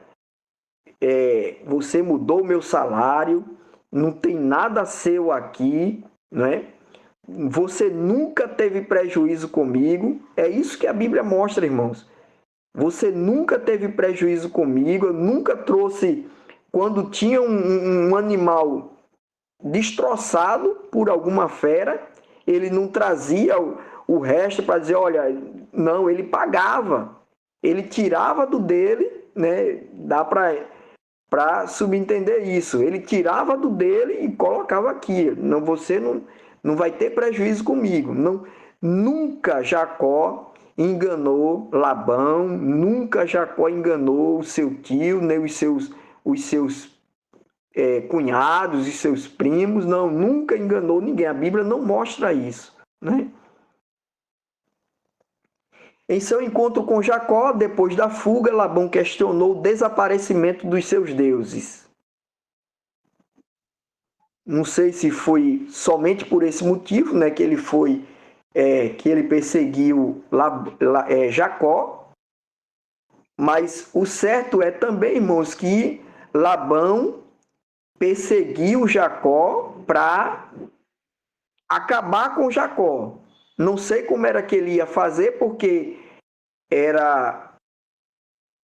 você mudou o meu salário, não tem nada seu aqui, não é? Você nunca teve prejuízo comigo. É isso que a Bíblia mostra, irmãos. Você nunca teve prejuízo comigo, eu nunca trouxe, quando tinha um animal destroçado por alguma fera, ele não trazia o resto para dizer, olha, não, ele pagava, ele tirava do dele, né? Dá para subentender isso, ele tirava do dele e colocava aqui, não, você não vai ter prejuízo comigo, Nunca Jacó enganou Labão, nunca Jacó enganou o seu tio, nem os seus cunhados e seus primos, não, nunca enganou ninguém. A Bíblia não mostra isso, né? Em seu encontro com Jacó, depois da fuga, Labão questionou o desaparecimento dos seus deuses. Não sei se foi somente por esse motivo, né, que ele perseguiu Jacó, mas o certo é também, irmãos, que Labão perseguiu Jacó para acabar com Jacó. Não sei como era que ele ia fazer, porque era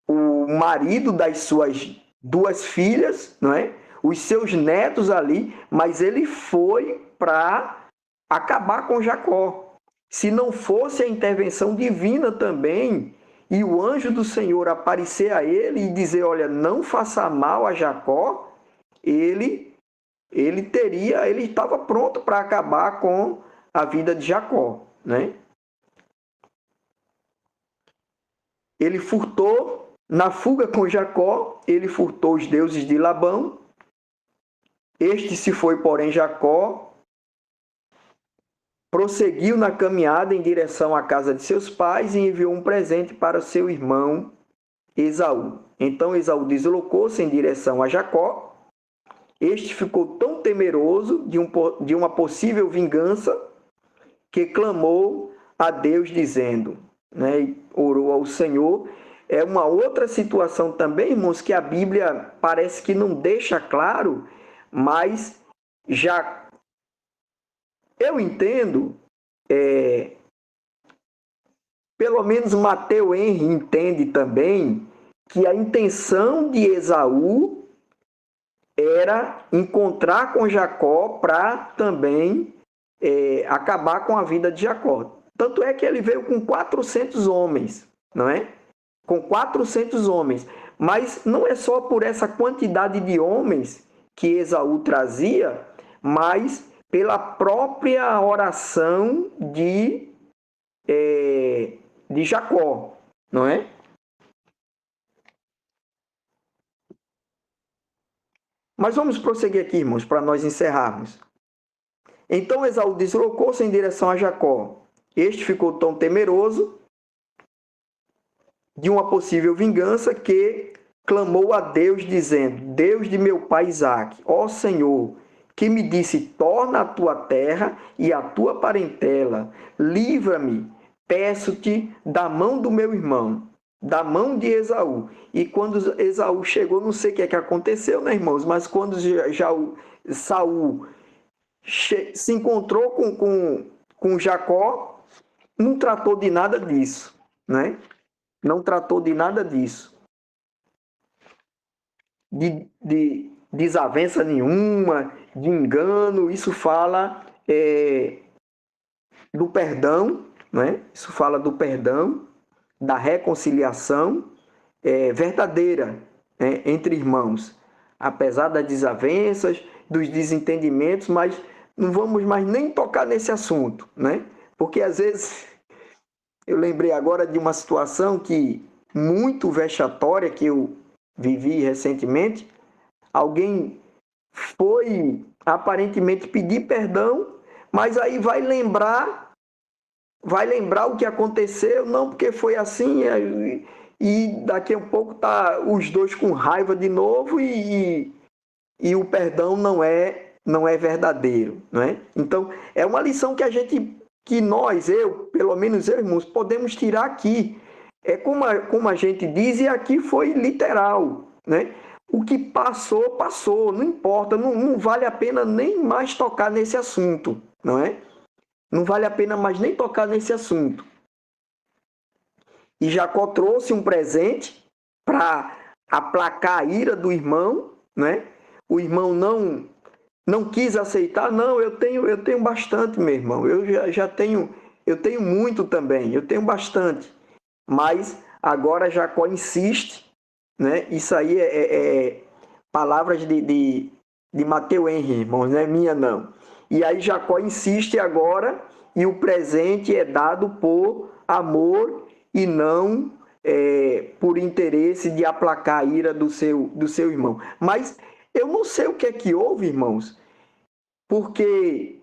o marido das suas 2 filhas, não é? Os seus netos ali, mas ele foi para acabar com Jacó. Se não fosse a intervenção divina também, e o anjo do Senhor aparecer a ele e dizer, olha, não faça mal a Jacó, ele estava pronto para acabar com a vida de Jacó, né? Ele furtou, na fuga com Jacó, ele furtou os deuses de Labão. Este se foi, porém, Jacó prosseguiu na caminhada em direção à casa de seus pais e enviou um presente para seu irmão Esaú. Então Esaú deslocou-se em direção a Jacó. Este ficou tão temeroso de uma possível vingança que clamou a Deus dizendo, né, e orou ao Senhor. É uma outra situação também, irmãos, que a Bíblia parece que não deixa claro, mas já eu entendo, pelo menos Mateus Henry entende também, que a intenção de Esaú era encontrar com Jacó para também acabar com a vida de Jacó. Tanto é que ele veio com 400 homens, não é? Com 400 homens. Mas não é só por essa quantidade de homens que Esaú trazia, mas pela própria oração de Jacó, não é? Mas vamos prosseguir aqui, irmãos, para nós encerrarmos. Então Esaú deslocou-se em direção a Jacó. Este ficou tão temeroso de uma possível vingança que clamou a Deus, dizendo, Deus de meu pai Isaque, ó Senhor, que me disse, torna a tua terra e a tua parentela, livra-me, peço-te, da mão do meu irmão, da mão de Esaú. E quando Esaú chegou, não sei o que aconteceu, né, irmãos? Mas quando Saul se encontrou com Jacó, não tratou de nada disso, né? Não tratou de nada disso. De desavença nenhuma, de engano, isso fala do perdão, né? Isso fala do perdão, da reconciliação verdadeira, né, entre irmãos. Apesar das desavenças, dos desentendimentos, mas não vamos mais nem tocar nesse assunto, né? Porque às vezes eu lembrei agora de uma situação que muito vexatória que eu vivi recentemente. Alguém foi aparentemente pedir perdão, mas aí vai lembrar o que aconteceu, não porque foi assim, e daqui a um pouco tá os dois com raiva de novo e o perdão não é verdadeiro, não é? Então, é uma lição que nós, pelo menos eu, irmãos, podemos tirar aqui. É como a gente diz, e aqui foi literal, né? O que passou, passou, não importa, não vale a pena nem mais tocar nesse assunto, não é? Não vale a pena mais nem tocar nesse assunto. E Jacó trouxe um presente para aplacar a ira do irmão, né? O irmão não quis aceitar. Não, eu tenho bastante, meu irmão. Eu tenho muito também, eu tenho bastante. Mas agora Jacó insiste, né? Isso aí é palavras de Mateus Henry, irmãos, não é minha não. E aí Jacó insiste agora e o presente é dado por amor e não por interesse de aplacar a ira do seu irmão. Mas eu não sei o que é que houve, irmãos, porque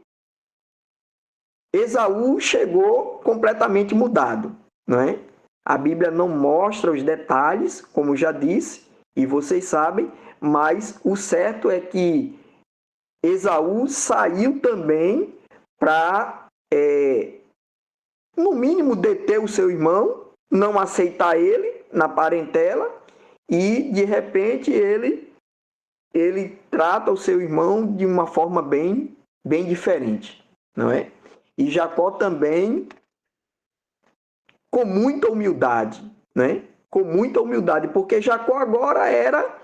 Esaú chegou completamente mudado, não é? A Bíblia não mostra os detalhes, como já disse, e vocês sabem, mas o certo é que Esaú saiu também para, no mínimo, deter o seu irmão, não aceitar ele na parentela, e de repente ele trata o seu irmão de uma forma bem diferente, não é? E Jacó também, com muita humildade, né? Com muita humildade, porque Jacó agora era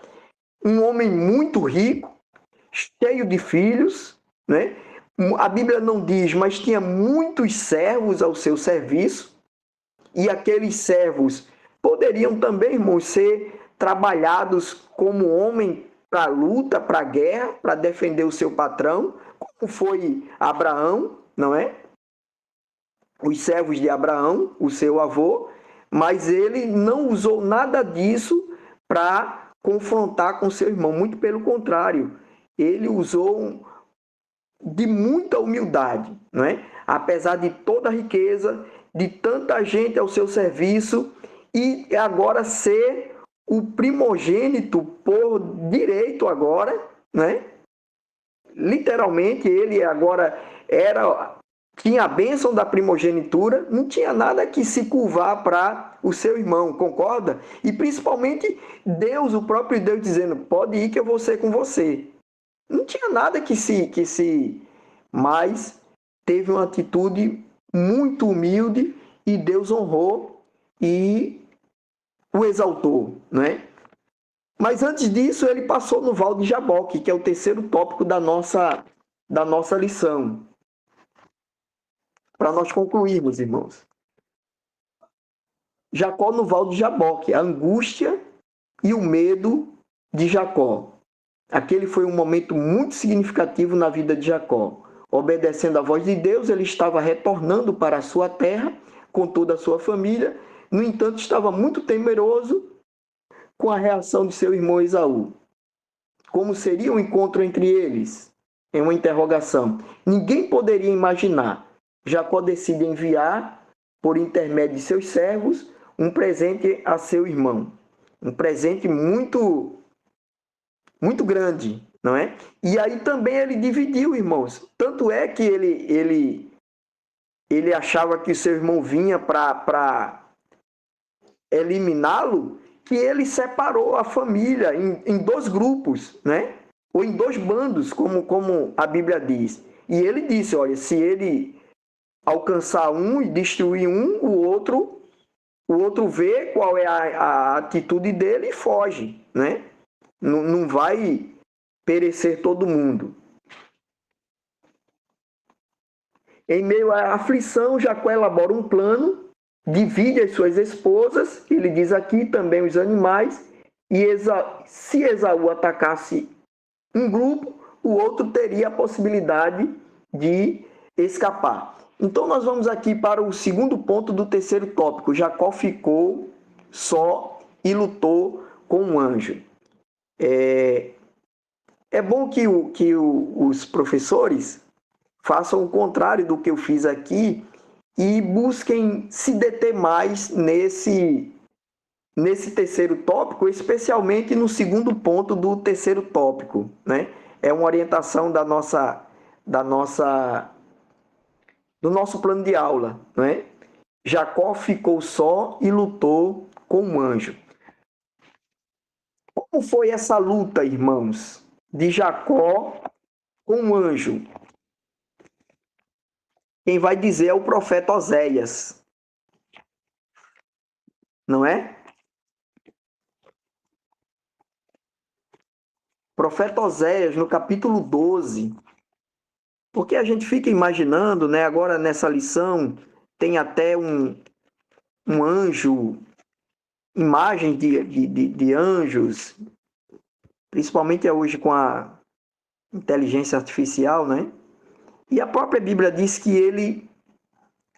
um homem muito rico, cheio de filhos, né? A Bíblia não diz, mas tinha muitos servos ao seu serviço, e aqueles servos poderiam também, irmãos, ser trabalhados como homem para a luta, para a guerra, para defender o seu patrão, como foi Abraão, não é? Os servos de Abraão, o seu avô, mas ele não usou nada disso para confrontar com seu irmão, muito pelo contrário, ele usou de muita humildade, não é? Apesar de toda a riqueza, de tanta gente ao seu serviço, e agora ser o primogênito por direito agora, né? Literalmente ele agora tinha a bênção da primogenitura, não tinha nada que se curvar para o seu irmão, concorda? E principalmente Deus, o próprio Deus dizendo, pode ir que eu vou ser com você. Não tinha nada mas teve uma atitude muito humilde e Deus honrou e o exaltou, né? Mas antes disso ele passou no Val de Jaboque, que é o terceiro tópico da nossa lição. Para nós concluirmos, irmãos. Jacó no Val de Jaboque, a angústia e o medo de Jacó. Aquele foi um momento muito significativo na vida de Jacó. Obedecendo à voz de Deus, ele estava retornando para a sua terra com toda a sua família. No entanto, estava muito temeroso com a reação de seu irmão Esaú. Como seria o encontro entre eles? É uma interrogação. Ninguém poderia imaginar. Jacó decide enviar, por intermédio de seus servos, um presente a seu irmão. Um presente muito grande, não é? E aí também ele dividiu, irmãos. Tanto é que ele achava que seu irmão vinha para eliminá-lo, que ele separou a família em dois grupos, né? Ou em dois bandos, como a Bíblia diz. E ele disse, olha, se ele alcançar um e destruir um, o outro vê qual é a atitude dele e foge, né? Não vai perecer todo mundo. Em meio à aflição, Jacó elabora um plano, divide as suas esposas, ele diz aqui também os animais, e se Esaú atacasse um grupo, o outro teria a possibilidade de escapar. Então nós vamos aqui para o segundo ponto do terceiro tópico. Jacó ficou só e lutou com um anjo. É bom que os professores façam o contrário do que eu fiz aqui e busquem se deter mais nesse terceiro tópico, especialmente no segundo ponto do terceiro tópico, né? É uma orientação do nosso plano de aula, né? Jacó ficou só e lutou com um anjo. Como foi essa luta, irmãos, de Jacó com um anjo? Quem vai dizer é o profeta Oséias. Não é? Profeta Oséias, no capítulo 12. Porque a gente fica imaginando, né? Agora nessa lição tem até um anjo, imagem de anjos, principalmente hoje com a inteligência artificial, né? E a própria Bíblia diz que ele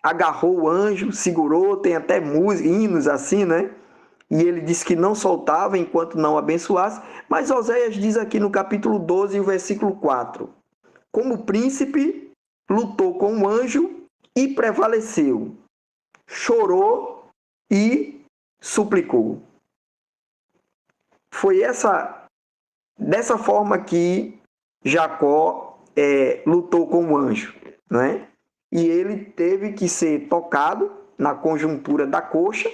agarrou o anjo, segurou, tem até música, hinos assim, né? E ele disse que não soltava enquanto não abençoasse. Mas Oséias diz aqui no capítulo 12, o versículo 4: como príncipe, lutou com o anjo e prevaleceu, chorou e suplicou. Foi dessa forma que Jacó lutou com o anjo, né? E ele teve que ser tocado na conjuntura da coxa,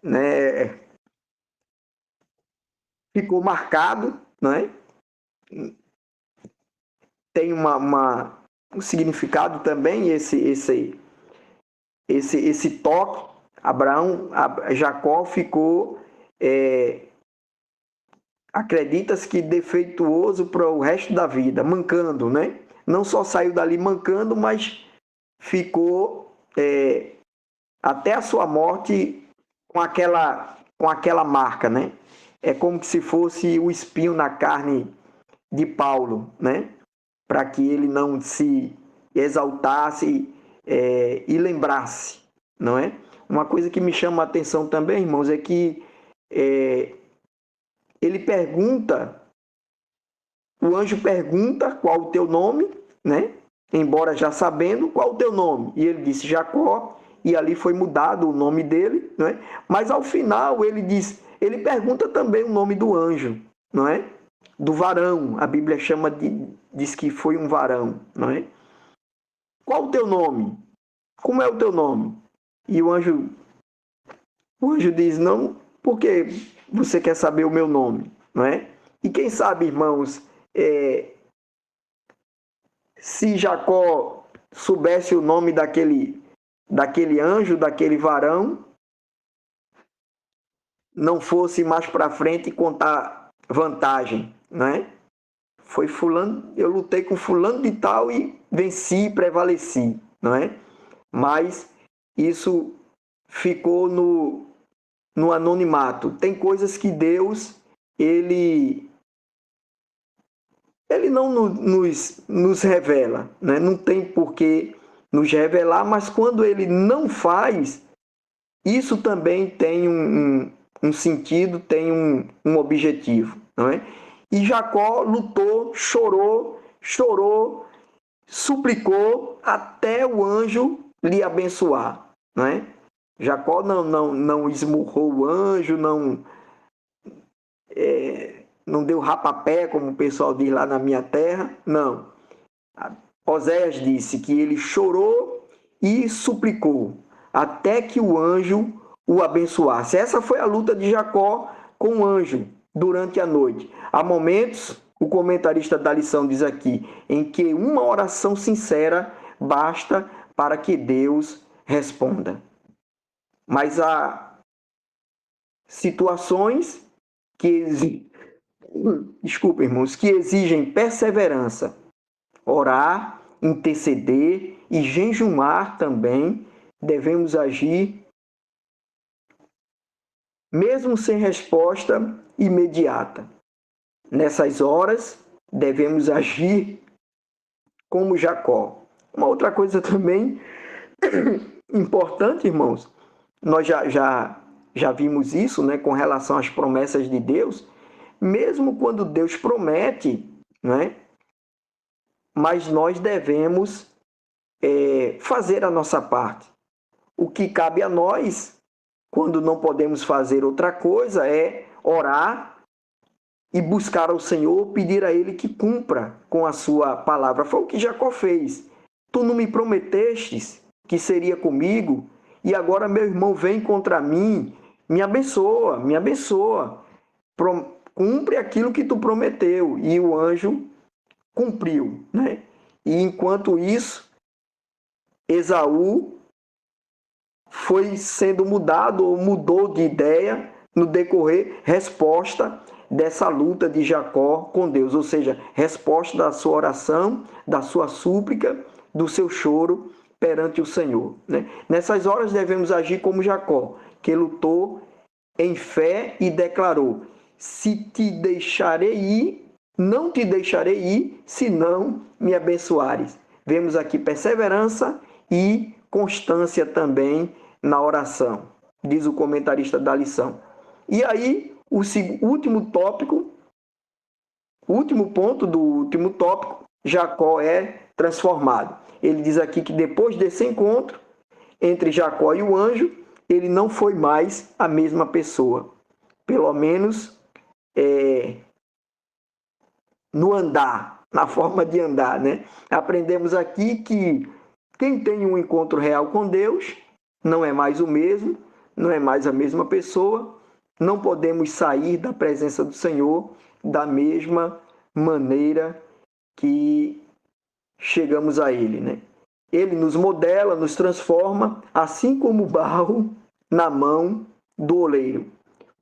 né? Ficou marcado, né? Tem um significado também esse toque. Jacó ficou, acredita-se que defeituoso para o resto da vida, mancando, né? Não só saiu dali mancando, mas ficou até a sua morte com aquela marca, né? É como se fosse o espinho na carne de Paulo, né? Para que ele não se exaltasse e lembrasse, não é? Uma coisa que me chama a atenção também, irmãos, é que ele pergunta, o anjo pergunta qual o teu nome, né? Embora já sabendo qual o teu nome. E ele disse Jacó, e ali foi mudado o nome dele, né? Mas ao final ele pergunta também o nome do anjo, não é? Do varão, a Bíblia diz que foi um varão, não é? Qual o teu nome? Como é o teu nome? E o anjo diz, não, porque você quer saber o meu nome, não é? E quem sabe, irmãos, se Jacó soubesse o nome daquele anjo, daquele varão, não fosse mais para frente contar vantagem, né? Foi fulano, eu lutei com fulano de tal e venci, prevaleci, não é? Mas isso ficou no anonimato. Tem coisas que Deus, ele não nos revela, né? Não tem por que nos revelar, mas quando ele não faz, isso também tem um sentido, tem um objetivo, não é? E Jacó lutou, chorou, suplicou até o anjo lhe abençoar, não é? Jacó não esmurrou o anjo, não deu rapapé, como o pessoal diz lá na minha terra, não. Oséias disse que ele chorou e suplicou até que o anjo o abençoasse. Essa foi a luta de Jacó com o anjo durante a noite. Há momentos, o comentarista da lição diz aqui, em que uma oração sincera basta para que Deus responda. Mas há situações desculpa, irmãos, que exigem perseverança. Orar, interceder e jejumar também devemos agir mesmo sem resposta imediata. Nessas horas, devemos agir como Jacó. Uma outra coisa também importante, irmãos, nós já vimos isso, né, com relação às promessas de Deus, mesmo quando Deus promete, né, mas nós devemos fazer a nossa parte. O que cabe a nós, quando não podemos fazer outra coisa, é orar e buscar ao Senhor, pedir a Ele que cumpra com a sua palavra. Foi o que Jacó fez. Tu não me prometestes que seria comigo, e agora meu irmão vem contra mim, me abençoa, me abençoa. Cumpre aquilo que tu prometeu. E o anjo cumpriu, né? E enquanto isso, Esaú foi sendo mudado ou mudou de ideia no decorrer, resposta dessa luta de Jacó com Deus, ou seja, resposta da sua oração, da sua súplica, do seu choro perante o Senhor, né? Nessas horas devemos agir como Jacó, que lutou em fé e declarou: se te deixarei ir, não te deixarei ir, se não me abençoares. Vemos aqui perseverança e constância também na oração, diz o comentarista da lição. E aí, o último ponto do último tópico, Jacó é transformado. Ele diz aqui que depois desse encontro entre Jacó e o anjo, ele não foi mais a mesma pessoa. Pelo menos no andar, na forma de andar, né? Aprendemos aqui que quem tem um encontro real com Deus não é mais o mesmo, não é mais a mesma pessoa. Não podemos sair da presença do Senhor da mesma maneira que chegamos a Ele, né? Ele nos modela, nos transforma, assim como o barro na mão do oleiro.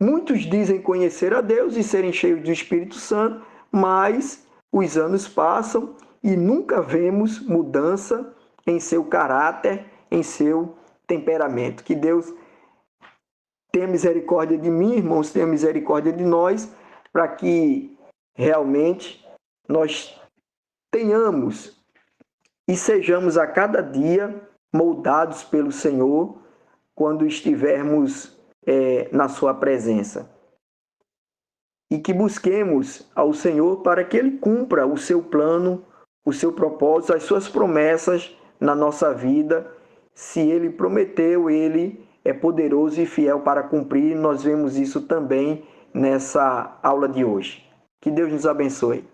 Muitos dizem conhecer a Deus e serem cheios do Espírito Santo, mas os anos passam e nunca vemos mudança em seu caráter, em seu temperamento. Que Deus tenha misericórdia de mim, irmãos, tenha misericórdia de nós, para que realmente nós tenhamos e sejamos a cada dia moldados pelo Senhor quando estivermos na sua presença. E que busquemos ao Senhor para que Ele cumpra o seu plano, o seu propósito, as suas promessas na nossa vida. Se Ele prometeu, Ele é poderoso e fiel para cumprir. Nós vemos isso também nessa aula de hoje. Que Deus nos abençoe.